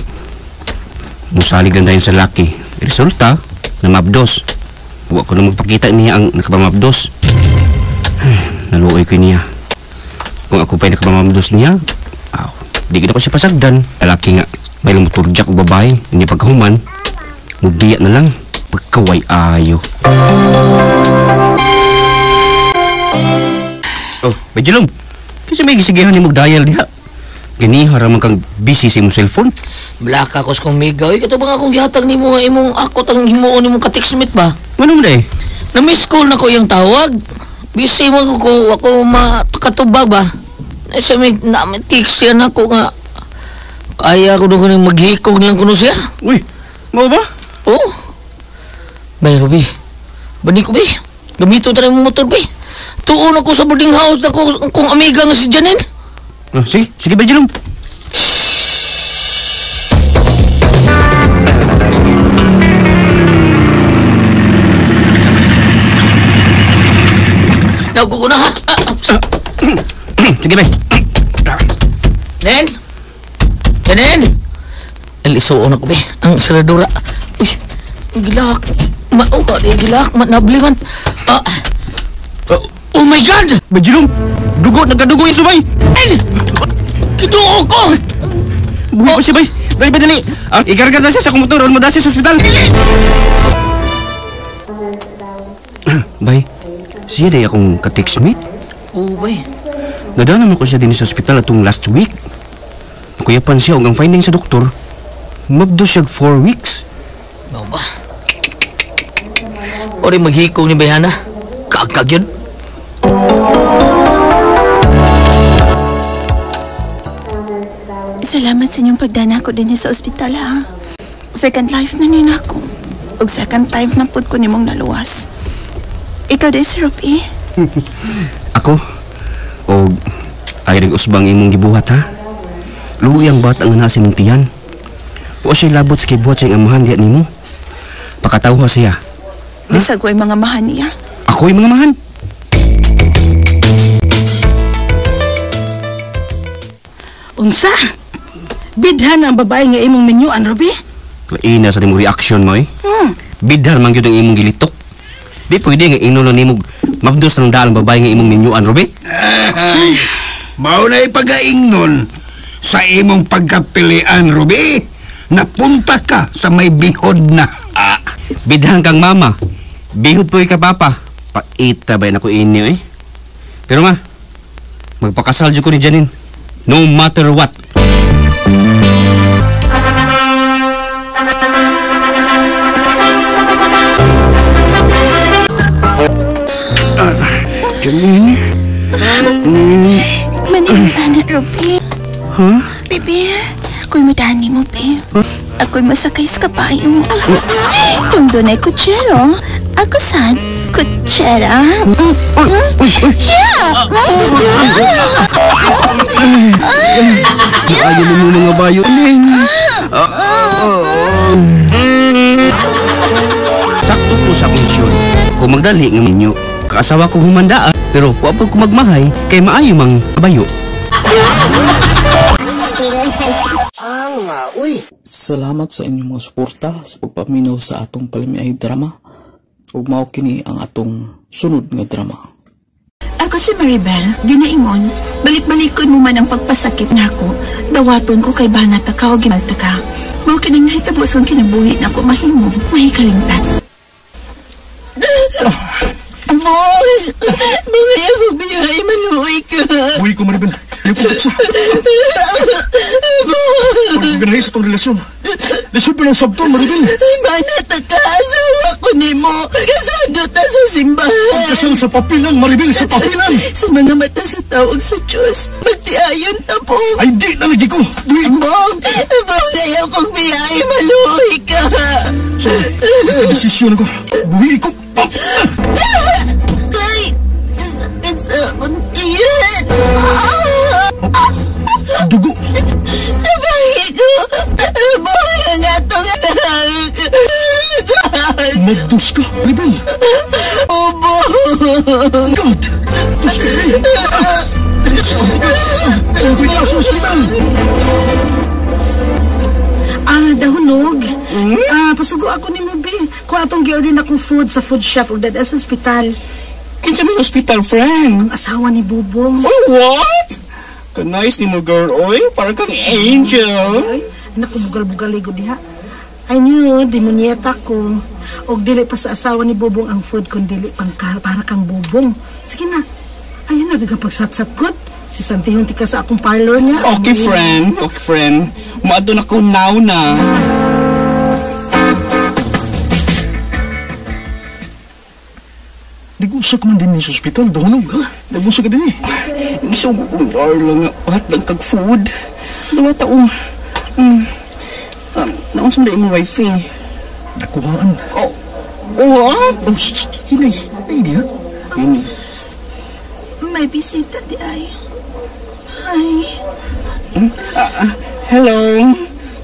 Musalig lang tayo sa laki. Resulta, na mabdos. Huwag ko na magpakita niya ang nakapamabdos. Naluoy ko niya. Kung ako pa'y nakapamabdos niya, di kita ko siya pasagdan. Lalaki nga, may lumuturjak o babae. Hindi pagkahuman, mubiya na lang. Pagkaway ayo. Oh, Bajilong. Kasi may gisigihan ni mag-dial diha. Ganihara man kang busy sa imong cellphone. Blaka ko sa kong migaw. Ikaw ba nga akong gihatag ni mo nga imong ako tang himuon ni mong ka-textmate ba? Ano mo day? Na-miss call na ko yung tawag. Busy mo ako makatubag ba? Sa may text yan ako nga. Kaya ko doon maghikog lang kuno siya. Uy, mo ba? Oo. Bay, Ruby. Bani ko, bay. Gamiton tayo mong motor, bay. Tuon ako sa boarding house na kung amiga nga si Janine. Sige, Bajilong. Nago ko na, ha? Sige, bay. Nen? Nen? Elisuon ako, bay. Ang saladura. Uy, gilak. Gilak. Manabli man. Oh my God! Bajilong, nagkadugo yung subay. Kituo ko! Buhay pa siya, bay. Dali. Ikarga na siya sa kumutor. Ano mo na siya sa ospital? Bay, siya day akong ka-textmate. Oo, bay. Nadaan naman ko siya din sa ospital atong last week. Nakuyapan siya hanggang finding sa doktor. Mabdo siya 4 weeks. Oo ba? O rin maghikong ni Bayana. Kagkag yun. Salamat sa inyong pagdana ko din sa ospital, ha? Second life na nina ako. O second time na po ko nimong naluwas. Ikaw din, Sir Rupi. Ako? O ay usbang imong gibuhat, ha? Luwi ang bata nga nasa imong tiyan. O siya labot sa kibuhat sa amahan diya nimo. Pakatawha siya. Bisag ko'y mga mahan niya. Ako'y mga mahan. Unsa? Bidhan ang babae nga imong menyuan, Ruby? Laina sa timong reaction mo eh. Bidhan man gyud ang imong gilitok. Di pwede nga inulo nimo mabdos ng daan babae nga imong menyuan, Ruby. Mao na ipagaingnon sa imong pagkapilian, Ruby. Napunta ka sa may bihod na. Bidhan kang mama. Bihod po ka papa. Paita ba na ko inyo eh. Pero nga, magpakasal dyan ko ni Janine. No matter what. Janine? Manimana, Ruby. Huh? Bebe, ako'y madani mo, be. Ako'y masakay sa kabayo mo. Kung doon ay kutsero, ako saan? Kutsera? Yeah! Ayaw mo mga bayo. Sakto po sa konsyon. Kung magdali ng ninyo, kaasawa kong humandaan. Pero wapag ko magmahay, kay maayo mang bayo. Salamat sa inyong mga suporta sa pagpaminaw sa atong palimiay drama. Ug mao kini ang atong sunod nga drama. Ako si Maribel, ginaingon, balik-balikon mo man ang pagpasakit nako. Dawaton ko kay banat ka o gimalta ka. Mao kining nahitabo sa kinabuhi nako mahimo, mahikalimtan. Boy! Mga ako biyahe, maluoy ka. Uy ko, Maribel. Ayaw ko sa. Huwag ko ganahin sa itong relasyon. Lisod pa ng sabton, Maribel. Banat ka, asawa ko ni mo. Kasado ta sa simbahan. Pagkasal sa papilan, Maribel, sa papilan. Sa mga mata sa tawag sa Diyos, magtiayon ta po. Ay, di nalagi ko. Buhi ko. Bong, ayaw kong biyahe, maluoy ka. So, desisyon ko. Buhi ko. Kay, sakit sa buntiyan. Dugo. Nabahi ko. Buhay ang atong anak. Magdus ka, Maribel. Obo. God. Dus ka rin. Tungkoy ka sa hospital. Dahulog. Pasugo ako ni Mubi. Kung atong gi-order na akong food sa food shop o dada sa hospital. Kinsa may hospital, friend? Ang asawa ni Bubong. Oh, what? Ka-nice ni mo, girl, oy. Parang kang angel. Ay, naku, bugal-bugal ligo diha. I knew, demonyeta ko. O dili pa sa asawa ni Bubong ang food kung dili pang para kang Bubong. Sige na. Ayun na, nagkapagsat-sat good. Si Santihong tika sa akong parlor niya. Okay, friend. Okay, friend. Maadto na ko now na. Nag-usak man din sa hospital, dahunog, ha? Nag-usak ka din eh. Gisugo kong lang nga. Pahat lang kag-food. Dalawa taong. Naunsan na imong wifi. Nakuhaan. Oh. What? Oh, hinay. Ay, di ha? Ini. May bisita di ay. Hi. Hello.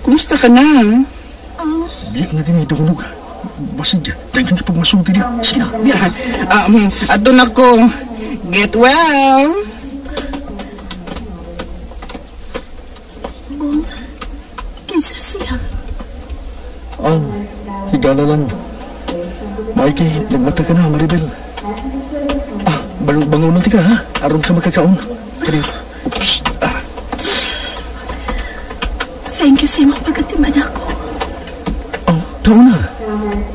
Kumusta ka na? Biyak na din eh, dahunog. Basig dyan. Tayo ka pagmasulti niya. Sige na, biyak. Ato na ko. Get well. Bong, kinsa siya? Higala lang. Maiki, nagmata ka na, Maribel. Bangunan ti ka, ha? Aron ka makakaon. Kali. Oops. Thank you sa imong pagkatiman ako. Tao na.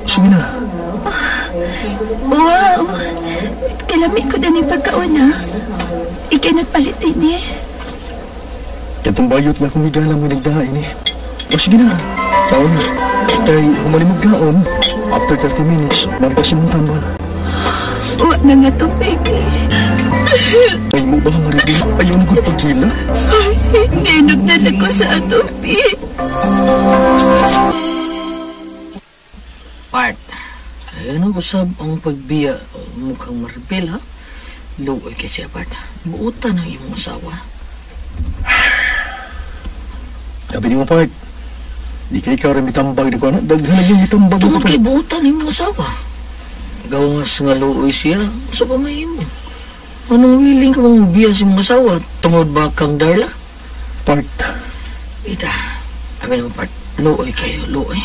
Sige na. Wow! Kalamit ko na ni pagkauna. Ikinagpalit din eh. Katong bayot na kung higala mo nagdahain eh. Sige na. Tao na. Kaya humalimog kaon. After 30 minutes, markas mong tambal. Huwag na nga to, baby. Ay mo ba, Maribel? Ayaw na kong pagkila? Sorry, dinog na lang ko sa atopi. Part. Ano usab ang pagbiya mukhang Maribel, ha? Luoy kasi, Part. Buutan ang iyong asawa. Sabi niyo, Part. Di ka ikaw rin mitambag. Di ko na, daghan yung mitambag. Tungkol kay buutan ang iyong asawa. Gawas nga luoy siya. Sa pamay mo. Anong willing ka mong biya si mong asawa? Tungod ba kang Darla? Part. Ida. Sabi mo, Part. Luoy kayo, luoy.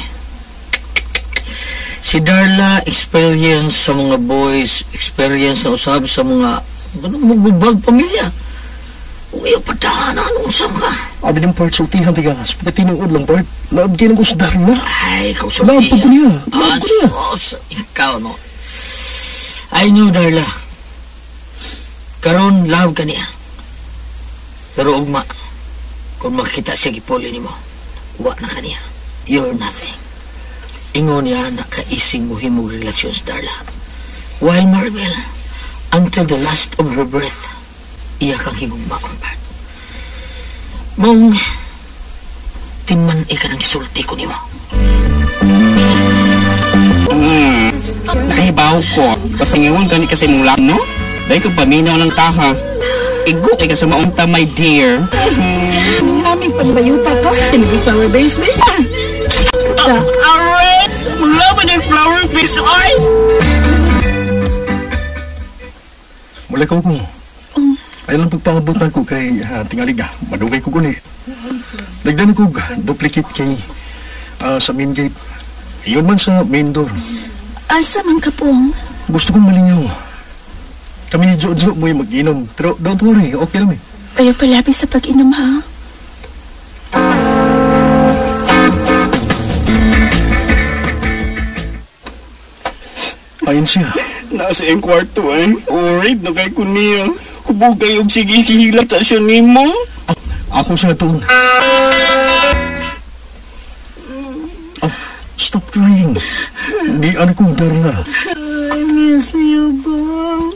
Si Darla, experience sa mga boys, experience na usab sa mga magubag pamilya. Uy, padahanan, unsam ka. Abi ng Part, sultihan tigas. Pagkatinuod lang, Part. Laab ka ng ko sa Darla. Ay, ikaw sa Laab ko niya. Laab ko niya. Ikaw, no. I know, Darla. Karon love ka niya. Pero ugma, kung makita siya gipuli nimo, wa na ka niya. You're nothing. Ingon niya na kaising mo himong relasyon sa Darla. While Maribel, until the last of her breath, iya kang higugmaon pa. Mong, timan ka nang gisulti ko nimo. Nahibaw ko. Kasi ngayon gani kasi mong lang, no? Dahil kung paminaw ng taha, igo kay ka sa maunta, my dear. Aming pagbayuta ka. Hindi flower base, babe. Alright! Mula ba ng flower face, oy? Wala ka ko. Ay lang pagpangabutan ko kay tingalig madugay ko guni. Dagdan ko duplicate kay sa main gate. Iyon man sa main door. Asa man ka pong? Gusto kong malingaw. Kami ni Jojo mo yung mag-inom. Pero don't worry, okay lang eh. Ayaw palapis sa pag-inom, ha? Ayun siya. Nasa yung kwarto ay. Alright, nakay ko niya. Hubugay og sige kihilat sa siya ni mo. Ako siya to. Stop crying. Hindi ano ko, Darla. I miss you, Bong.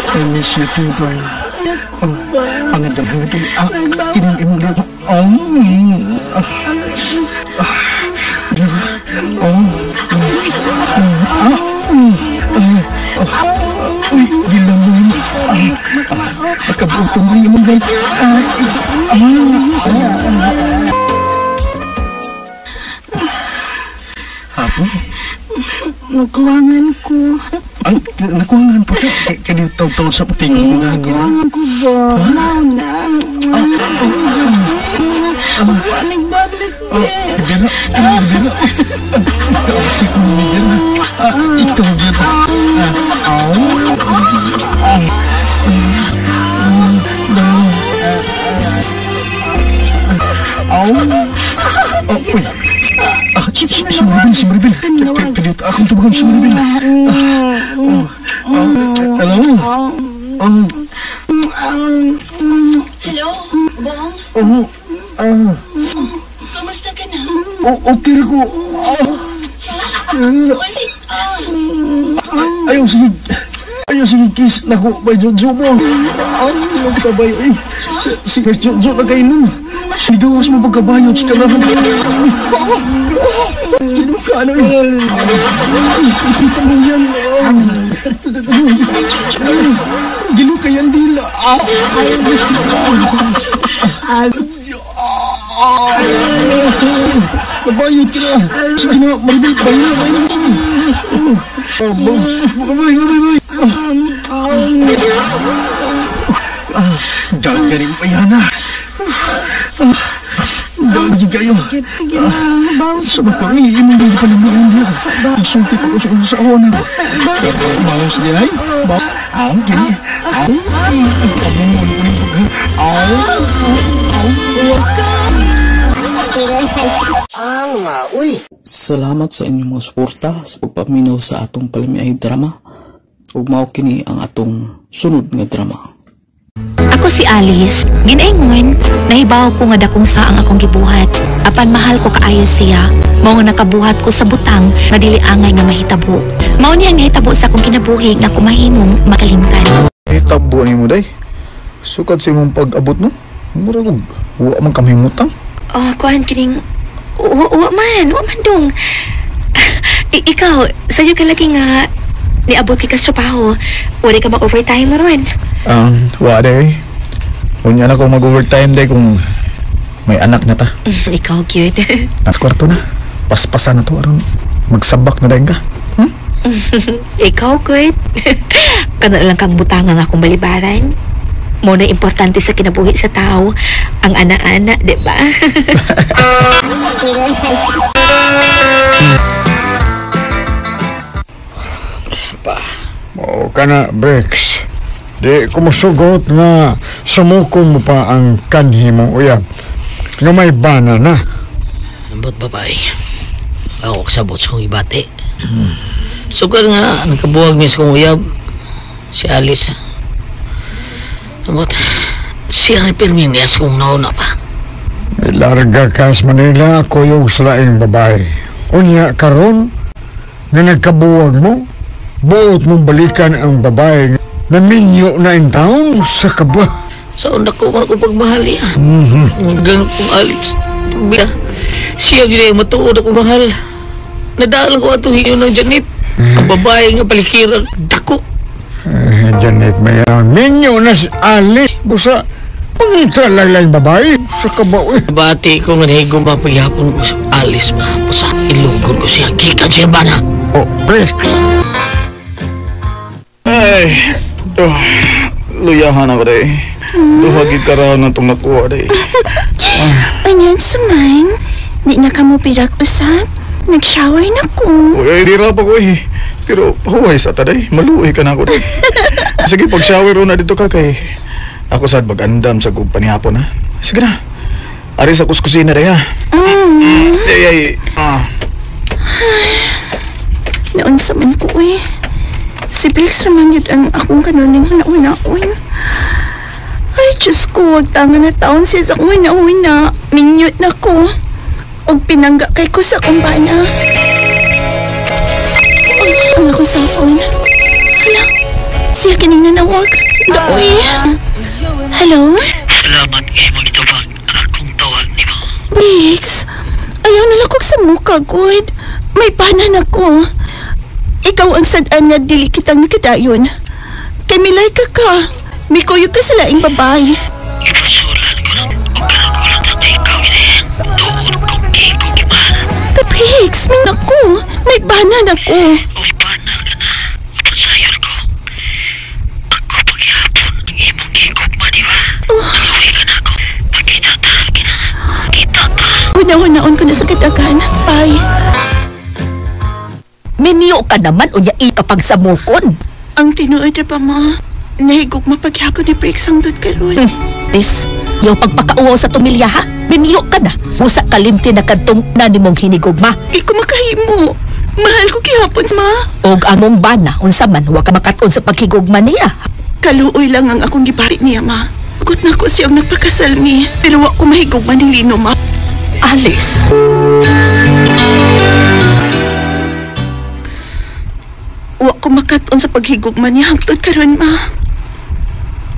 I miss you too, Darla. Pangandang ito. Kinain mo lang. Gilaman. Makabutong rin yung mga. Hapon? Nakuwangan ko. Ang nakuwangan pa ka? Kaya taw-taw sa pating ko na. Nakuwangan ko ba? Nauna. Wanig balik, be. Gana. Ikaw gana. Si Maribel. Kalit akong tubugan si Maribel. Hello? Hello, Bong? Kamusta ka na? Okay ko. Ayaw sige kiss na ko by Jojo mo. Ano kabayo eh. Si Jojo na kayo nun. Sigawas mo pagkabayo sa kanahan. Sino ka ano eh. Ikita mo yan. Gilo ka yan dila. Nabayot ka na. Sige na, Maribel, bayo na. Sige. Babay. Jangan galing pa yan ha. Dagi kayo. Sa mga iimong din pa naman yan diya. Isulti pa ko sa una sa awan ha. Bawas din ay. Gini. Salamat sa inyong mga suporta sa pagpaminaw sa atong palamiay drama. Ug mao kini ang atong sunod nga drama. Ako si Alice. Ginaingon, nahibaw ko nga dakong sa ang akong gibuhat. Apan mahal ko kaayo siya. Mao nga nakabuhat ko sa butang nga dili angay nga mahitabo. Mao niya nga hitabo sa akong kinabuhi nga kumahimong makalimtan. Hitabo ni mo day. Sukat sa imong pag-abot no. Murag wa man kamhimutang. Oh, kuan kining wa man dong. Ikaw, sayo ka lagi nga niabot ka sa trabaho. Wala ka mag-overtime mo ron. Wa day. Unya na ko mag-overtime day kung may anak na ta. Ikaw cute. Nas kwarto na. Paspasan na to aron magsabak na dayon ka. Ikaw cute. Kana lang kang butangan akong balibaran. Mo na importante sa kinabuhi sa tao ang ana-ana, di ba? O kana, Brex. Di kumusugot nga sumukon mo pa ang kanhi mong uyab. Nga may bana na. Ambot babae. Ako kasabot sa kong ibate. Sukar nga, nagkabuwag mis kong uyab. Si Alice. Amot, siya rin pirminias kung nauna pa. Larga ka sa Manila, ako yung salaing babae. Unya karon nga nagkabuwag mo, buot mong balikan ang babae na minyo na in town sa kaba. Sa undak ko man akong pagmahal ya. Ganun kong Alice. Bila, siya gila yung matuod ako mahal. Nadalang ko ato hiyo ng Janet. Ang babae nga palikiran, dako. Janet Mayan, minyo na si Alice, busa. Pangita lang lang babae sa kabaw. Bati ko nga nahigong mapayapon ko sa Alice ba. Busa, ilugod ko siya. Gikan siya ba na? Oh, Rex. Ay, luyahan ako day. Duhagig ka raw na itong nakuha day. Anyan sumain, di na ka mo pirak usap. Nag-shower na ko. Uy, di rapa ko eh. Pero huway sa taday, maluwi ka na ako day. Sige, pag-shower na dito ka kay ako sad mag-andam sa kumpanya hapon ha. Sige na. Ari sa kuskusina day ha. Noon sa man ko eh. Si Brix naman yun ang akong kanuning nauna-una. Ay, Diyos ko, wag tanga na taon siya sa una-una. Minyot na ko. Og pinangga kay ko sa kumbana. Ang akong cellphone. Hala, siya kining nanawag. Daoy. Hello? Salamat kayo magtawag. Akong tawag ni mo. Brix, ayaw nalakog sa mukha, good. May panan ako. Ikaw ang sadaan nga dili kitang nakadayon. Kay milay ka ka. May kuyo ka sa laing babae. Ipasulan ko lang. Huwag ka lang ulang na ikaw inayan. Doon kong ikong iman. Brix, may naku. May banan ako. May bana ka na. Pansayar ko. Ako paghihapon ang imong ikong maniwa. Naluwi ka na ako. Pagkita ta. Kita ta. Huna-hunaon ko na sa kadagan. Bye. Minyo ka naman o niya ikapagsamukon. Ang tinuod na pa, ma. Nahigog mapaghapon ni Brix ang dud karon. Bis, yung pagpakauwaw sa tumilya ha? Minyo ka na. Busa kalimti na kantong na ni mong hinigugma. Ikaw makahimo. Mahal ko gihapon, ma. Og among bana, unsa man, huwag ka makaton sa paghigugma niya. Kaluoy lang ang akong gibari niya, ma. Gut na ko siyang nagpakasal mi. Pero wa ko mahigugma ni Lino, ma. Alice. Wa ko makaton sa paghigugma niya hangtod karon, ma.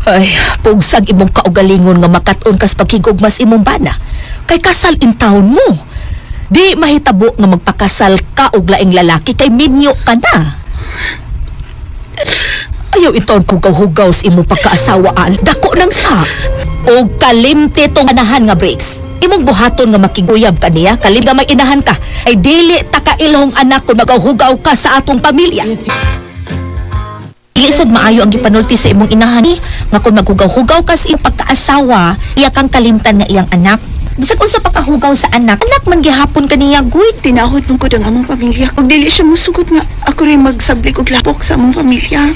Ay, pugsag imong kaugalingon nga makaton kas paghigugmas imong bana. Kay kasal in taon mo. Di mahitabo nga magpakasal ka og laing lalaki kay minyo ka na. Ayaw itaon hugaw-hugaw sa imong pagkaasawaan. Dako nang sa. Og kalimti tong anahan nga Brix. Imong buhaton nga makiguyab ka niya, kalim nga may inahan ka, ay dili ta kailhong anak kung magahugaw ka sa atong pamilya. Ilisad maayo ang gipanulti sa imong inahan ni, nga kung maghugaw-hugaw ka sa iyong pagkaasawa, iya kang kalimtan nga iyang anak. Bisag unsa pa kahugaw sa anak man gihapon kaniya, guy. Tinahod mo ko ang among pamilya. Og dili siya musugot nga ako rin magsablik og lapok sa among pamilya.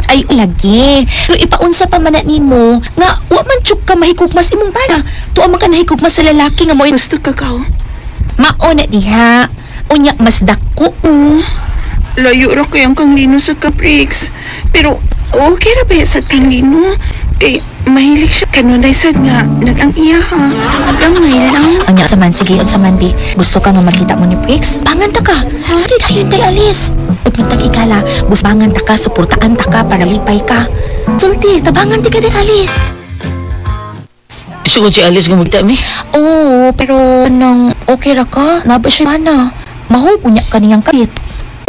Ay lagi. Pero ipaunsa pa man nimo nga wa man tsuk ka mahigugmas imong bana. Tuwa man ka nahigugmas sa lalaki nga mo. Gusto ka kao? Mao na diha. Unya mas dako. Layo ra kayang kang Lino sa Caprix. Pero okay ra ba sa kang Lino? Kay mahilig siya kanunay sad nga nagang iya ha. Gamay lang. Anya sa man, sige on sa man bi. Gusto ka nga makita mo ni Prix? Bangan ta ka. Sige dayon kay Alice. Pagpunta kala, bus bangan ta ka, suportaan ta ka para lipay ka. Sulti, tabangan ti ka ni Alice. Isugod si Alice nga magta mi? Oo, pero nang okay ra ka, naba siya mana. Mahupunya ka niyang kapit.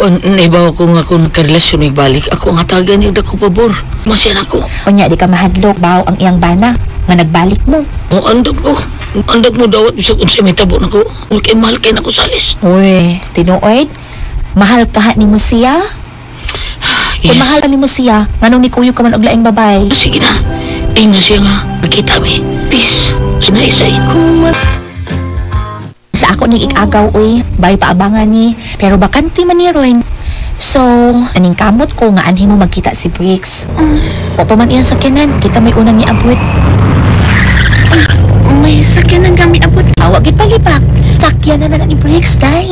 Naibaw ko nga kung nagkarelasyon ay balik. Ako ang hatagan niya dako pabor. Masyan ako. Unya, di ka mahadlok, baw ang iyang bana. Nga nagbalik mo. O, andam ko. Andam mo dawat bisag kung siya may tabo na ko. Kaya mahal kayo na ko sa Alice. Uy, tinuoy, mahal ka ni mo siya? Yes. Kung mahal ka ni mo siya, manong ni kuyo ka man og laing babay. Sige na. Tingnan siya nga. Nakita mi. Peace. Sinaysay. Sa ako ning ikagaw, uy. Bay paabangan ni. Pero bakanti man ni Roy. So, aning kamot ko nga anhin mo magkita si Brix. O pa man iyan sakyanan. Kita may unang niabot. May sakyanan kami abot. Awag gid palibak. Sakyanan na ni Brix, day.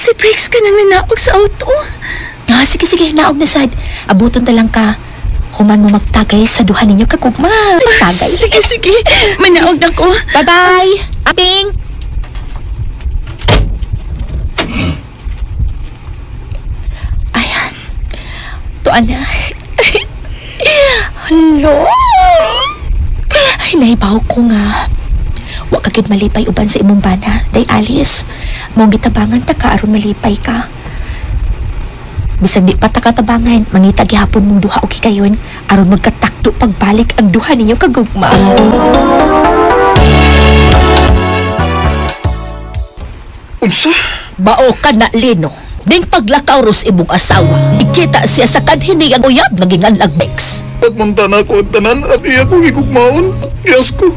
Si Briggs ka nang nanaog sa auto. Ah, sige, naog na sad. Abuton ta lang ka. Human mo magtagay sa duha ninyo kagugma. Tagay. Sige. Manaog na ko. Bye-bye. Aping! Ayan. Tuan na. Hello? Ay, naibaw ko nga. Wa kagid malipay uban sa imong bana. Day Alice, mong gitabangan ta ka aron malipay ka. Bisag di pa ta katabangan, mangita gihapon mong duha og kayon aron magkatakdo pagbalik ang duha ninyo kagugma. Unsa? Bao ka na, Lino. Ding paglakaw ros imong asawa. Ikita siya sa kanhin niyang uyab nagingan lagbex. Pagmunta na ako ang tanan at iya kong higugmaon. Kiyas ko.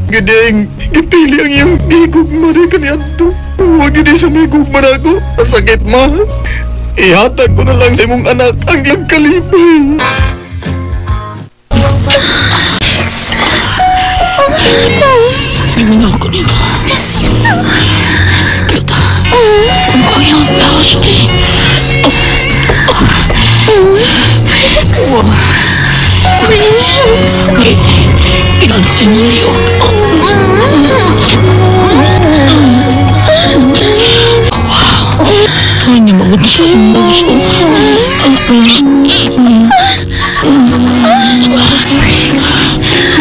Gideng, gipili ang iyong higugma rin kaniyadto. Huwag hindi sa may higugma na ako. Masakit ma. Ihatag ko na lang sa imong anak ang iyong kalipay. Alex. Oh, no. Tingnan ako nito. Miss you too. Kita. Ang kanyang plastic. Briggs. Briggs. Ilan ko niyo. Wow. Hindi mag-unsa yung bunso.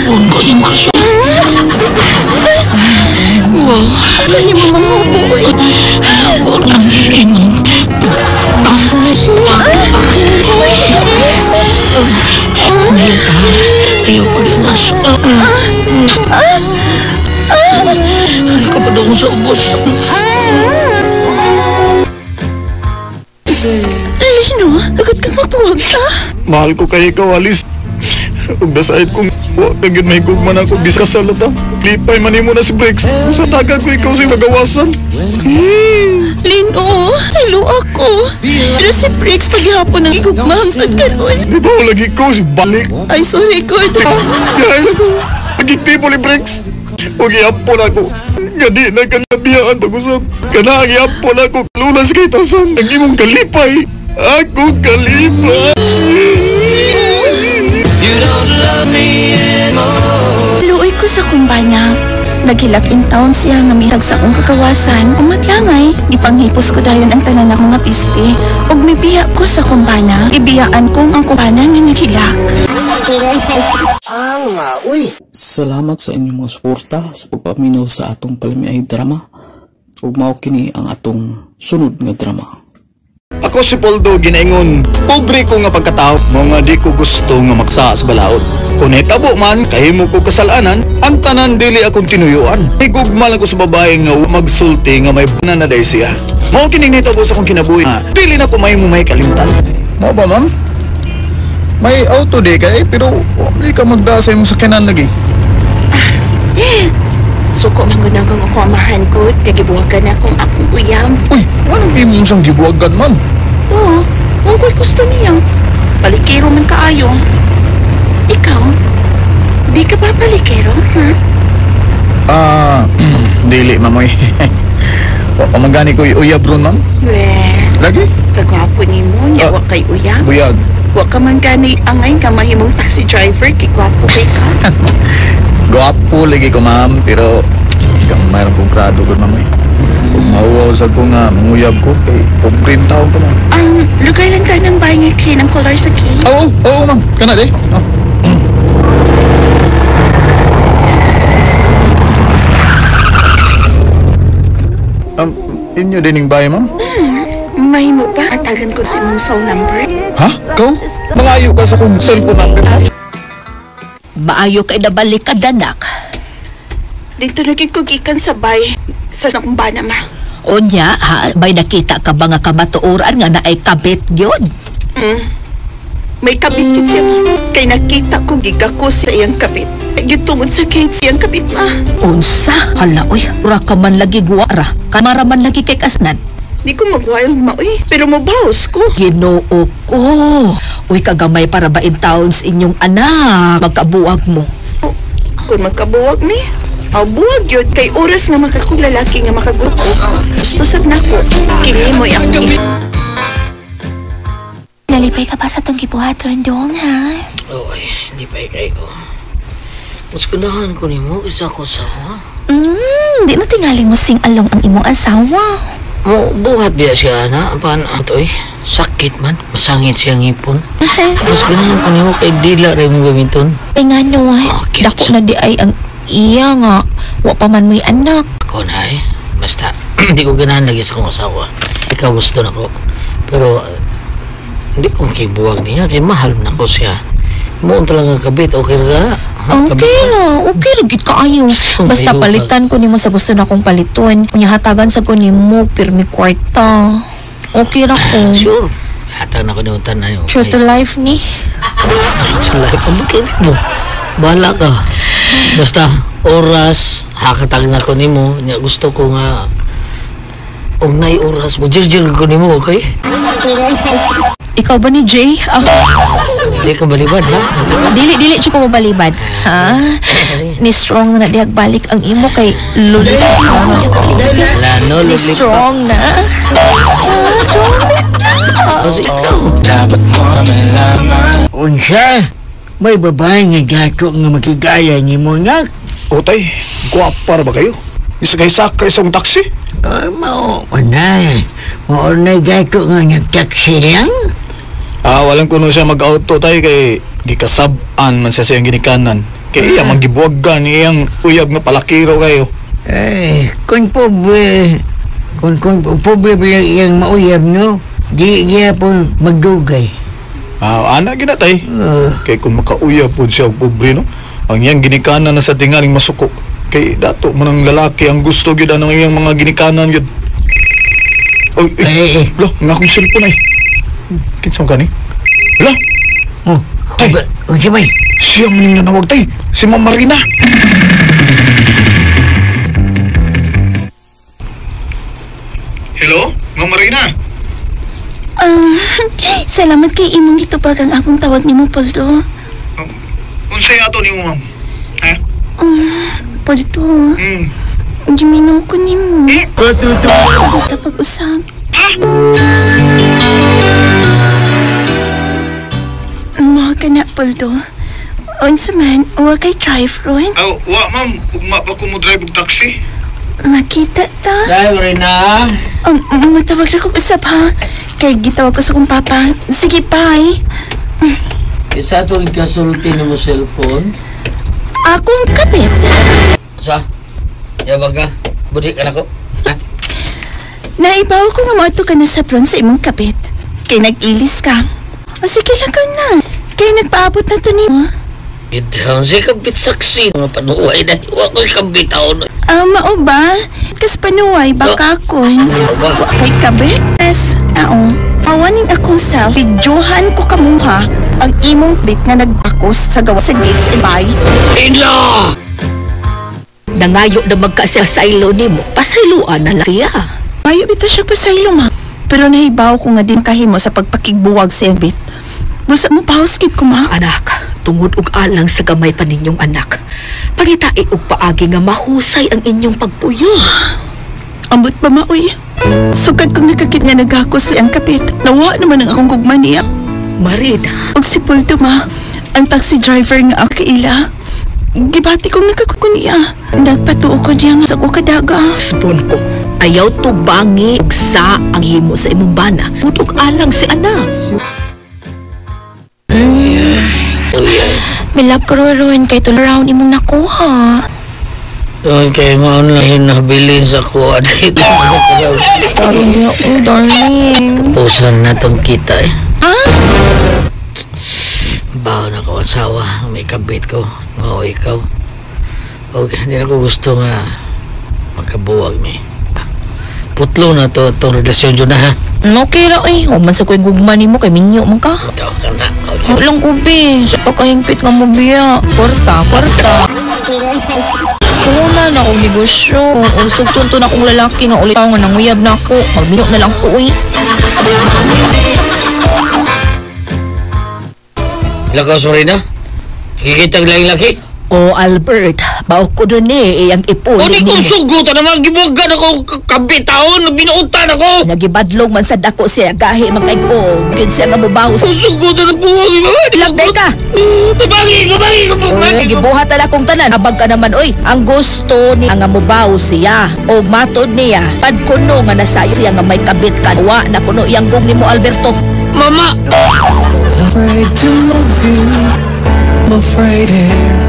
Huwag ko yung kaso. Wow. Kani mo mamuboy. Ang ingon. Ayaw ko na nasa. Ay ka pa daw sa ubos. Lino, agad kang mapuwag ka. Mahal ko kay ikaw, Alice. Ug dasayt kong wa kag yun may gugman ako biskasalata. Lipay man nimo na si Briggs. Sa tagan ko ikaw si magawasan. Lino, tilo ako. Pero si Briggs paghihapon ang igugmahangtad ka nun. Di ba lagi ko si balik? Ay, sorry, God. Gaya ko. Nagigtipo ni Briggs. Huwag iapon ako. Gadi na kanabiyaan pag-usap. Kanang iapon ako. Lunas kay Tasan. Ang imong kalipay. Ako kalipay. Luoy ko sa kumbana. Naghilak in town siya nga mirag sa akong kakawasan. Umatlangay, ipanghipos ko dayon ang tanan ng mga piste. Og mibiya ko sa kumbana, ibiyaan kong ang kumbana nga naghilak. Salamat sa inyong mga suporta sa pagpaminaw sa atong palamiay drama. Ug mao kini ang atong sunod nga drama. Ako si Poldo ginaingon, pobre ko nga pagkatao, mga di ko gusto nga maksa sa balaod. Kung hitabo man, kahimo ko kasalanan, ang tanan dili akong tinuyuan. Igugma lang ko sa babae nga magsulti nga may bana na day siya. Mao kining nitabo sa akong kinabuhi. Dili na ko may kalimtan. Mao ba, ma'am? May auto di kay, pero hindi ka magdasay mo sa kanan lagi. Suko mangunang kong ako amahan ko, kagibuwagan akong akong uyam. Uy, anong imong siyang gibuwagan, ma'am? Oo, ang ko'y gusto niya. Palikero man kaayo. Ikaw, di ka ba palikero, ha? Dili, mamoy. Wa pa magani ko uyab ron, ma'am. Weh, Lagi? kagwapo ni mo, niya wa kay uyam. Buyag. Wa ka man gani angay ka mahimong taxi driver, kigwapo kay ka. Gwapo lagi ko, ma'am, pero mayroon kong grado ko, mamoy. Kung mauwaw sa ko nga, manguyab ko, kay pag-print taon ka, ma'am. Lugar lang ka ng bahay nga ng color sa key. Oo, ma'am. Kana de. Inyo dining bahay, ma'am? Mahimo ba? Atagan ko si mong cell number. Ha? Kau? Mangayo ka sa kong cellphone number. Maayo kay nabalik ka, danak. Dito lagi ko gikan sa bay sa nakumbana ma. Unya, ha? May nakita ka ba nga kamatuoran nga na ay kabit yun? May kabit yun siya ma. Kay nakita ko gigako sa iyang kabit. Gitungod sa gate siyang kabit ma. Unsa? Hala, uy. Ura ka man lagi guwara. Kamara man lagi kay kasnan. Di ko mag-wild ma, uy. Pero mabawas ko. Ginoo ko. Uy, kagamay para ba in towns inyong anak. Magkabuwag mo. Kung magkabuwag mi, Buwag yun, kay oras nga makakong lalaki nga makagrupo. Gusto sab na ko, kini mo active. Nalipay ka pa sa tong gibuhaton dong, ha? Oy, hindi pa kayo. Mas kunahan ko ni mo, isa ko sawa. Di na tingali mo sing along ang imong asawa. Mo, buhat biya siya na. Paano ato sakit man. Masangit siyang ipon. Mas kunahan ko ni mo, kay dila rin mo gamiton. Nga no, dako na di ay ang iya nga. Wa pa man mo'y anak. Ako na basta, hindi ko ganahan lagi sa kong asawa. Ikaw gusto na ko. Pero, hindi ko kibuwag niya. Kaya mahal na ko siya. Moon talagang kabit. Okay ra. Okay na. Okay ra gid kaayo. Basta palitan ko nimo sa gusto na kong paliton. Unya hatagan sa ko nimo pirmi kwarta. Okay ra ko. Sure. Hatag na ko nimo tanan. True to life ni. True to life. Ang bakit mo? Bahala ka. Basta oras hakatag na ko nimo. Nya gusto ko nga nay oras mo jirjir ko nimo, okay? Ikaw ba ni Jay? Di ka balibad, ha? Dili siya ko mabalibad. Ha? Ni strong na dihag balik ang imo kay Luli. Ni strong na. Strong na. Ikaw. Unsa? May babae nga gato nga makigaya ni mo nak? Otay, guwapar ba kayo? Isa kay sakay sa taxi? Mao na. Mao na gato nga nagtaksi lang? Walang kuno siya mag-auto tayo kay gikasab-an man siya siyang ginikanan. Kaya iya magibuwagan iyang uyab nga palakiro kayo. Kung pobre pala iyang mauyab no, di iya po magdugay. Anak ginatay. Kay kung makauyab po siya pobre no, ang iyang ginikanan na sa tingaling masuko. Kay dato mo ng lalaki ang gusto gyud ang iyang mga ginikanan gyud. Lo, nga akong cellphone ay. Kinsang ka ni? Wala? Tay! Unsa may? Siya mo nang nanawag, tay! Si Ma'am Marina! Hello? Ma'am Marina? Salamat kay imong gitubag ang akong tawag nimo, Poldo. Unsay ato nimo, ma'am? Ha? Poldo. Giminaw ko nimo. Gusto pag-usap. Mga ka na, Poldo. Unsa man, huwag kay drive, Ron. Wa, ma'am. Ugma pa ko mo drive og taxi. Makita ta. Drive na. Matawag na kong usap, ha? Kaya gitawag ko sa kong papa. Sige, bye. Isa ito ikasulti na mo cellphone. Akong kapit. Sa? Yabang ka? Budik ka na ko? Ha? Naibaw ko nga mato ka na sa pron sa imong kapit. Kaya nag-ilis ka. Sige lang ka na. Kaya nagpaabot na to ni mo. Idang siya kabit saksi. Mga panuway na hiwa ko'y kabitaw na. Mao ba? Kas panuway baka ko. Wa kay kabit. Yes. Awaning akong self. Videohan ko kamuha ang imong bit nga nagbakos sa gawa sa gates and bay. Ina! Nangayo na magkasaylo ni mo. Pasayloan na lakiya. Mayo bita siya pasaylo, ma. Pero nahibaw ko nga din kahimo sa pagpakigbuwag sa iyang bit. Basta mo pahuskit ko, ma. Anak, tungod og alang sa gamay pa ninyong anak. Pangitae og paagi nga mahusay ang inyong pagpuyo. Ambot ba, ma, uy? Sugad kong nakakit nga nagakos sa iyang kapit. Nawa naman ang akong gugma niya. Marina. Og si Poldo, ma. Ang taxi driver nga ako ila. Gibati kong nagkakuko niya. Nagpatuo ko niya nga sa ko kadaga. Spon ko. Ayaw tubangi og sa ang himo sa imong bana. Putog alang si ana. Milagro ron kay tularaw imong nakuha. Yun kay mo online nabilin sa kuha dito. Darling. Tapusan na tong kita eh. Ha? Bawa na ko asawa. May kabit ko. Mao ikaw. Okay, hindi na ko gusto nga magkabuwag may. Putlo na to itong relasyon dyan na ha. Okay ra eh. Human sa ko'y gugma ni mo kay minyo man ka. Ito ka na. Walang ubi. Sa pagkahingpit nga mo biya. Kwarta. Kuna na akong negosyo. Unsog tunto na akong lalaki nga ulit nga nanguyab na ako. Magminyo na lang ko eh. Lakaw, sorry na. Kikitag lang laki. O Albert, Baok ko doon iyang ipuli O di ko nimo. sugutan naman, gibugan ako, kabitaon, binuutan ako. Nagibadlong man sa dako siya, gahi magkaig-og. Yun siya nga mubaho sa... Sugutan ang buwag, Ilagday ka! Tabangi ko. Uy, gibuhat na akong tanan. Habag ka naman, oy. Ang gusto ni nga mubaho siya. O matod niya, sad kuno nga nasayo siya nga may kabit ka. Wa na kuno iyang gong ni mo, Alberto. Mama!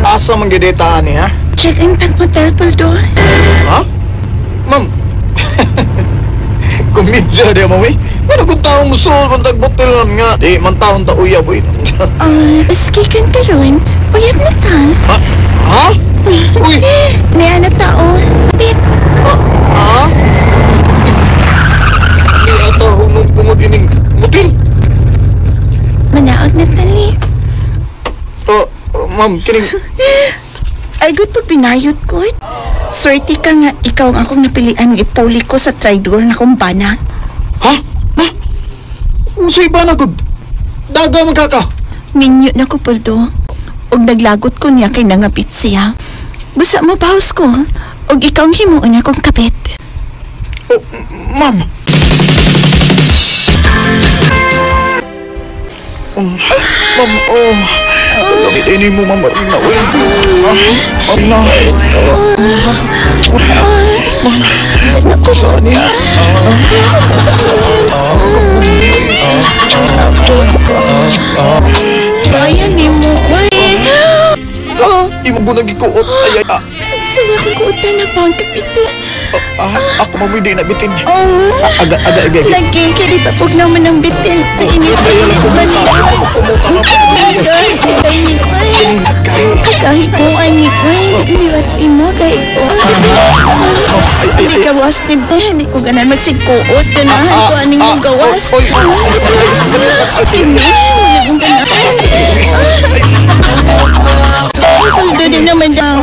Asa man gidetaan niya? Check in tag motel, Poldo. Ha? Ma'am. Komedya dia mo eh. Pero kung taong musul kung tagbotelan nga, di man taong tauyab eh. Skikan ka ron. Uyab na ta. Ha? Uy! Niya na tao. Pit. Ha? Di ata hunong pungod ining motel. Manaog na tali. Ma'am, kining... Ay, good po pinayot ko. Swerte ka nga ikaw ang akong napilian ng ipuli ko sa traidor na kong bana. Ha? Na? Usay ba na ko? Daga magkaka? Minyo na ko, Poldo. Og naglagot ko niya kay nangapit siya. Busa mo paus ko, og ikaw ang himuon niya kong kapit. Ma'am. Ma'am, Salamat ini mo, Ma'am Marina. Marina. Ma'am, saan niya? Ayan ni mo, Imo ko nagikuot. Ay. Sige akong kuutan na pa ang kapiti. Ako mamudi na bitin. Aga. Lagi, kaya pa pag naman ang bitin. Painit man niya. Kainit man. Kahit mo ani man. Liwat imo kahit mo. Hindi ka was ni ba? Hindi ko ganan magsikuot. Ganahan ko aning mong gawas. Ang ganahan. Paldo din naman daw.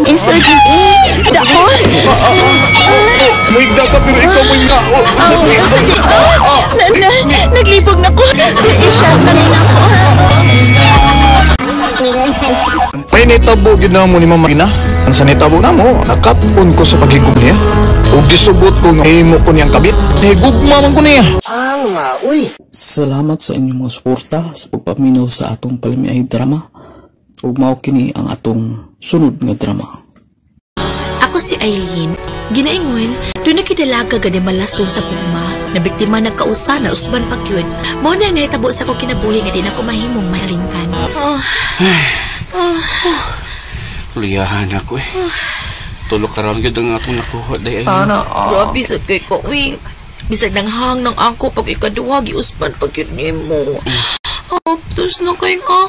Isar dako. Muigda ka pero ikaw mo nga. Sige. Naglibog na ko. Na-i-shot na rin ako. May nitabo yun na mo ni Mama Marina. Ang sa nitabo na mo, nakatpon ko sa paghigog niya. O gisugot ko nga himo ko niyang kabit. Higugma man ko niya. Salamat sa inyong mga suporta sa pagpaminaw sa atong palamiay drama. Ug mao kini ang atong sunod nga drama. Ako si Eileen. Ginaingon, doon na kidalaga gani malason sa kugma. Na biktima nagkausa na usban pagyud. Mao na nahitabo sa ko kinabuhi nga di na ko mahimong mahalingkan. Liyahan ako eh. Tulog karon gyud ang atong nakuha day. Sana Grabe sa kay ko, uy. Bisag nang hang ng ako pag ikaduha giusban pagyud nimo. Tapos na kay ako.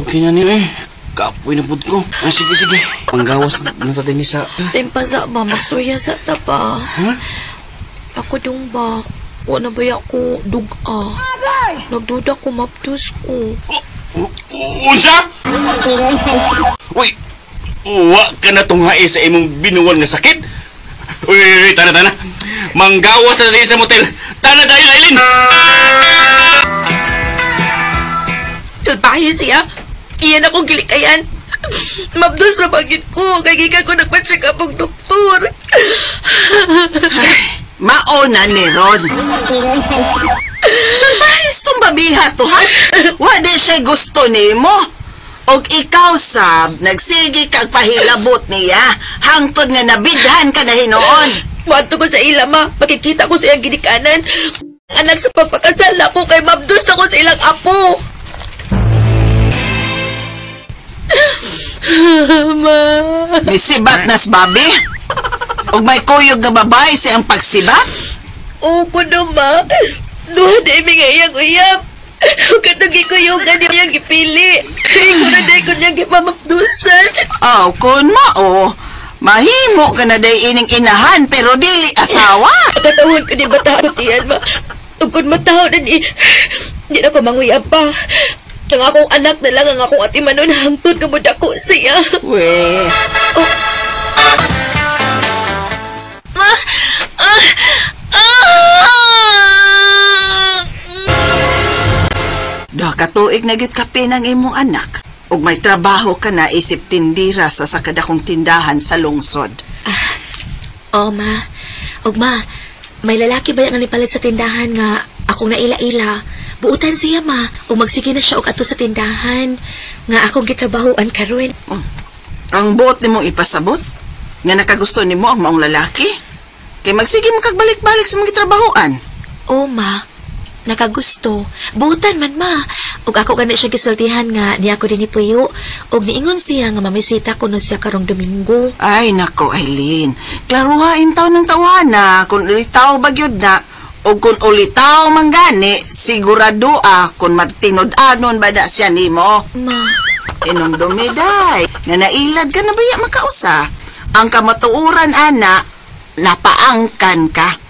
Okay na niyo eh. Kapoy na pud ko. Sige. Panggawas na sa din sa... Tempa sa ba, magstorya sa tapa. Ako dong ba? Wala ba ako duga? Nagduda ko maptus ko. Unsa? Uy! Uwa ka na tunghae sa imong binuwan nga sakit? Uy, tana. Manggawas na din sa motel. Tana dahil, Aileen! Talbahay siya. Iyan akong gilikayan. Mabdos na bagit ko. Kagikan ko nagpa-check up ang doktor. Mauna ni Ron. Salbahis tong babiha to, ha? Wala siya gusto nimo. Og ikaw, Sab, nagsige kag pahilabot niya. Hangtod nga nabidhan ka na hinoon. Wanto ko sa ila, ma. Makikita ko sa iyang ginikanan. Anak sa pagpakasal ako kay mabdos na ko sa ilang apo. Ma. May sibat nas babi. Og may kuyog nga babae siyang pagsibat. Oo ko no, ma. Duha na imi nga iyang uyap. Katagi ko yung ganyan gipili. Iko na day ko niyang gipamapdusan. Kun mao. Mahimo ka na day ining inahan pero dili asawa. Katawon ko ni batahon iyan, ma. Ug kun matahon na ni, di na ko manguyap pa. Ang akong anak na lang ang akong atimanon hangtod ka mo dako siya. We. Katuig na gyud kape ng imong anak. ug may trabaho ka na isip tindira sa sakadakong tindahan sa lungsod. Oh, ma. Og ma, may lalaki ba yung nipalit sa tindahan nga akong naila-ila? Buutan siya, ma. O magsige na siya og ato sa tindahan nga akong gitrabahoan karon. Ang buot nimong ipasabot nga nakagusto nimo ang maong lalaki. Kay magsige mo kagbalik-balik sa mga trabahoan. Oh, ma. Nakagusto. Buutan man, ma. Og ako gani siya gisultihan nga niya ako din ipuyo. Og niingon siya nga mamisita ko no siya karong Domingo. Ay, nako, Aileen. Klaruhain taw ng tawana. Kung ulitaw ba yun na, o kung ulitaw man gani, sigurado kung magtinod-anon ba na siya nimo. Ma. Inong dumiday. Nga nailad ka na ba ya makausa? Ang kamatuuran, ana, napaangkan ka.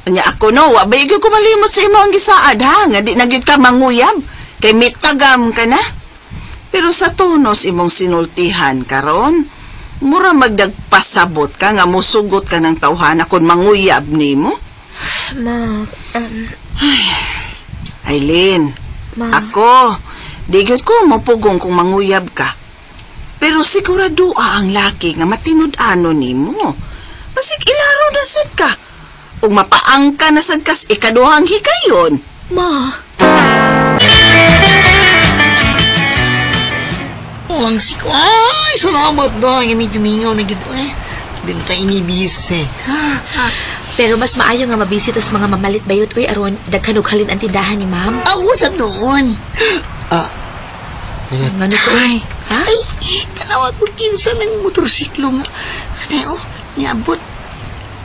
Anya ako no, wabay ko malimot sa imo ang gisaad ha, nga di nagyud ka manguyab, kay mitagam ka na. Pero sa tunos imong sinultihan karon, mura magdagpasabot ka nga musugot ka ng tawhana kung manguyab nimo. Ma, Aileen, ma. ako, di gyud ko mapugong kung manguyab ka. Pero sigurado ang laki nga matinud-ano nimo. Basig ilaro na sad ka. Ug mapaangka na sad kas ikaduhang higayon. Ma. Ang siko. Ay, salamat daw. Ang medyo mingaw na gito eh. Din tayo inibise. Pero mas maayo nga mabisita sa mga mamalit bayot uy aron daghan og halin ang tindahan ni ma'am. Usap doon. Ngano ko ay? Ha? Ay, tanawa ko kinsa ng motorsiklo nga. Ano, niabot.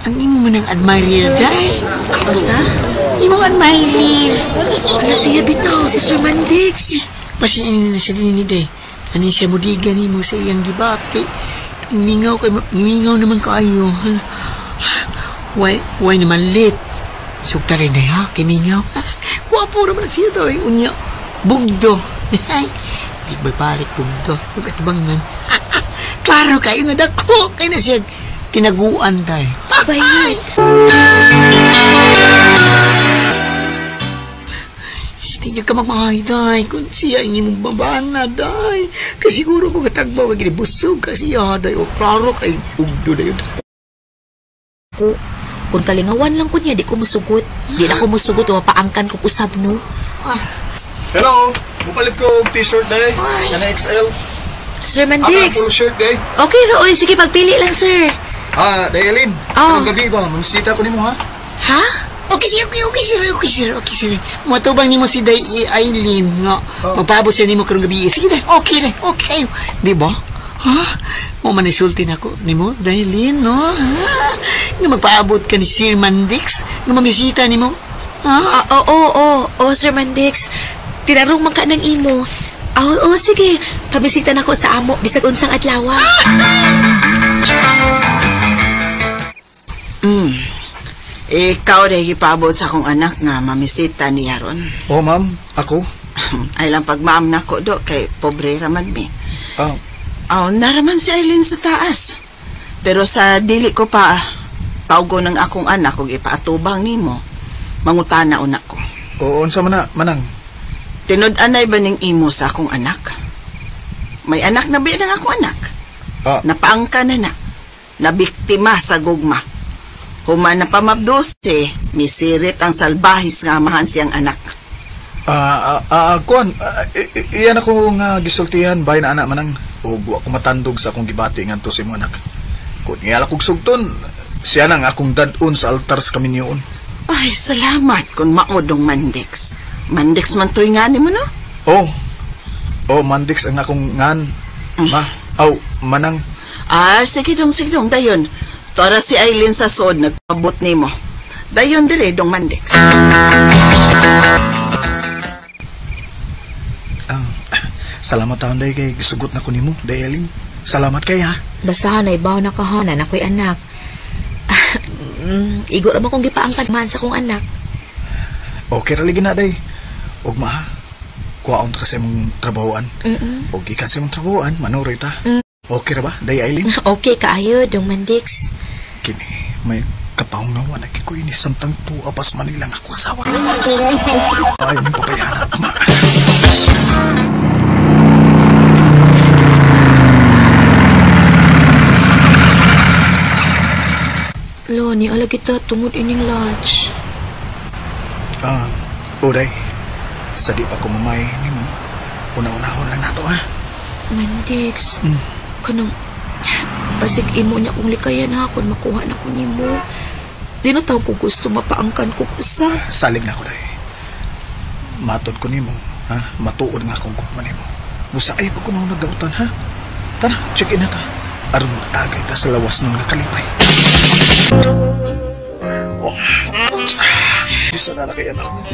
Ang imo mo ng admirer, day. Basta? Imong admirer. Wala siya bitaw, si Sir Mandix. Pasiin na siya din ni day. Anin siya mudiga ni mo sa iyang gibati. Mingaw naman kaayo. Why naman late? Sugta rin na ha, kay mingaw. Wapo naman siya daw, unya. Bugdo. Di ba balik bugdo? Huwag atibangan. Klaro kayo nga dako. Kaya na siya tinaguan tayo. Bayit. Hindi niya ka magmahay, day. Kung siya ang imong babana, day. Kasi siguro kung katagbaw, wag busog kasi day. O klaro kay ugdo na yun. Kung kalingawan lang ko niya, di ko musugot. Di na ko musugot o mapaangkan ko kusab, no? Hello, mupalit ko t-shirt day. Kana XL. Sir Mandix. Full shirt day. Okay, Roy. Sige, pagpili lang, sir. Daylin. Anong gabi ba? Magsita ko nimo ha? Ha? Okay, sir. Matubang ni mo si Day Aileen nga. Magpaabot siya ni mo karong gabi. Sige, day. Okay. Di ba? Ha? Mo manisulti na ko ni mo, Daylin, no? Nga magpaabot ka ni Sir Mandix. Nga mamisita ni mo. Ha? Oo, Sir Mandix. Tinarong man ka ng imo. Oo, sige. Pabisita na ko sa amo, bisag unsang adlaw. Ikaw rin ipabot sa akong anak nga mamisita niya ron. Oh, ma'am. Ako? Ay lang pag maam na ko do, kay pobre raman mi. Naraman si Aileen sa taas. Pero sa dili ko pa, tawgo ng akong anak kung ipaatubang nimo. Mangutana una ko. Oo, unsa man na, manang? Tinud-anay ba ning imo sa akong anak? May anak na ba ng akong anak? Napaangka na. Nabiktima sa gugma. Human na pamabdose, misirit ang salbahis nga amahan siyang anak. Kuan, iyan ako nga gisultihan, bahay na anak manang. Huwag ako matandog sa akong gibati nga to si mo anak. Kung iyala kong sugton, siya nang akong dadun sa altar sa kaminyoon. Ay, salamat kung maodong Mandix. Mandix man to'y nga ni mo, no? Oh, Mandix ang akong ngan. Manang. Sige dong, dayon. Tora si Aileen sa sod, nagpabot ni mo. Dayon dire, dong Mandix. Salamat taon day kay gisugot na ko nimo, day Aileen. Salamat kay ha. Basta naibaw na kahanan ako'y anak. Igo ra ba kong gipaangkan man sa kong anak? Okay ra ligi na day. Og ma, kuwaon ta kasi mong trabahoan. Og gikan sa mong trabahoan, manuroy ta. Okay ra ba, day Aileen? Okay kaayo, dong Mandix. Kini, may kapaungawan na kikoy ni samtang tuwa pas manilang ako asawa. Ayaw mong papayanan, ma. ani ala kita tungod ining lodge. Uday, sa di pa ko mamay ni mo, una-unahon lang nato ha. Mandix, kanang basig imo niya kung likayan ha kung makuha na ko nimo. Di na tao ko gusto mapaangkan ko kusa. Salig na ko day. Matod ko nimo, ha? Matuod nga akong gugma nimo. Busa ay pag kumaw nagdautan ha. Tara, check in na ta. Aron mo tagay ta sa lawas ng mga kalipay. Bisa na kay anak mo.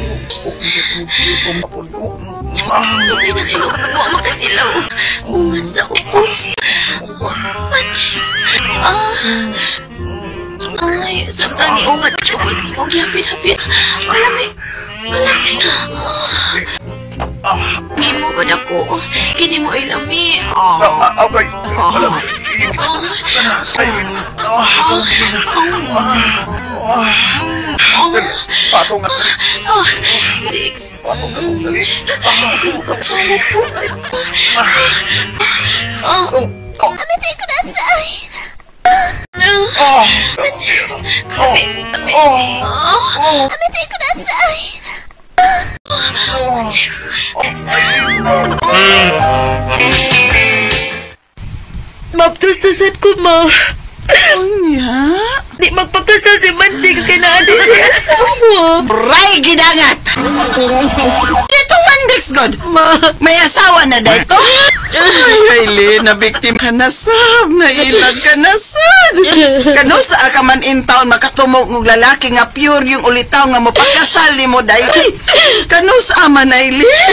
Dugay na kayo mo makasilaw. Ungan sa upos. Mandix. Ay, sabta ni ungan sa upos. Huwag yapit-hapit. Malamig. Kini mo gud ako. Kini mo ay lami. Okay. Patong nga. Dix. Patong nga kong dali. Kapsalat po. Amitay ko na sa'y. Amitay ko na sa'y. Maptustasad ko, ma. Unya? Di magpakasal si Mandix kay naadi siya asawa. Ray, gidangat! Ito Mandix, God! Ma. May asawa na dito? Ay, Aileen, nabiktim ka na sab. Nailag ka na sad. Kano sa ka man in town makatumog ng lalaki nga pure yung ulitaw nga mapagkasal ni mo dahi? Kano sa man, Aileen?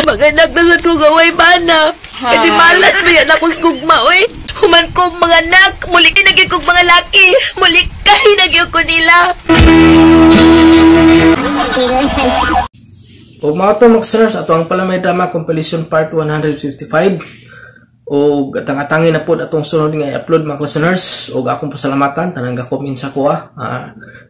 Maganak na sa kong away bana. Kasi malas ba yan akong skugma, oy. Human kong mga anak, muli kinagin kong mga laki. Muli kahinagin ko nila. O mga to listeners, ato ang Palamay Drama Compilation Part 155. O atang-atangin na po atong sunod nga i-upload mga listeners. O akong pasalamatan, tanang ga-comment sa kuha.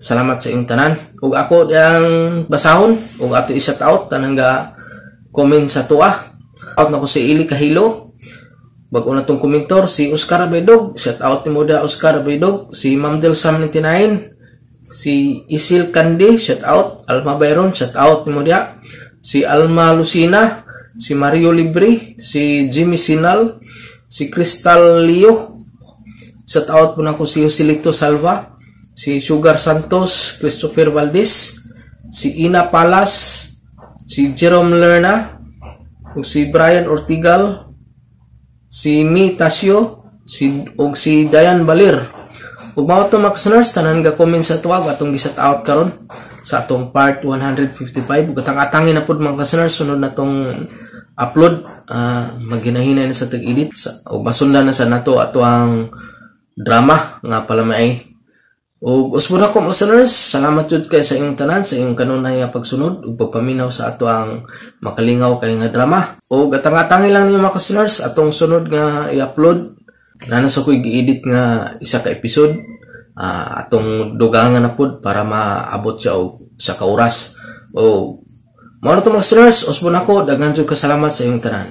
Salamat sa inyong tanan. O ako yang basahon, o ato i-shout out, tanang ga-comment sa tuwa. Out na ko si Ili Kahilo. Bago na itong komentor, si Oscar Abedog. Shout out ni Moda Oscar Abedog. Si Ma'am Del Sam 99. Si Isil Kandi, shout out. Alma Byron, shout out ni Moda. Si Alma Lucina. Si Mario Libre. Si Jimmy Sinal. Si Crystal Leo. Shout out po na ko si Joselito Salva. Si Sugar Santos. Christopher Valdez. Si Ina Palas. Si Jerome Lerna. Si Brian Ortigal, si Mi Tasio, si Dayan Balir. Ug mao to mga listeners, tanan ga comment sa tuwag atong gisat out karon sa atong part 155. Ug atang-atangin na pud mga listeners, sunod na tong upload. Maghinay-hinay na sa tag-edit ug masundan na sa nato ato ang drama nga Palamay. Ug usbon ako mga listeners, salamat jud kay sa inyong tanan, sa inyong kanunay nga pagsunod ug pagpaminaw sa ato ang makalingaw kay nga drama. Ug atang-atangin lang ninyo mga listeners atong sunod nga i-upload. Nana sa ko'y gi-edit nga isa ka episode. Atong dugangan na pud para maabot siya og sa ka oras. Mao na to mga listeners, usbon ako, daghan jud kasalamat sa inyong tanan.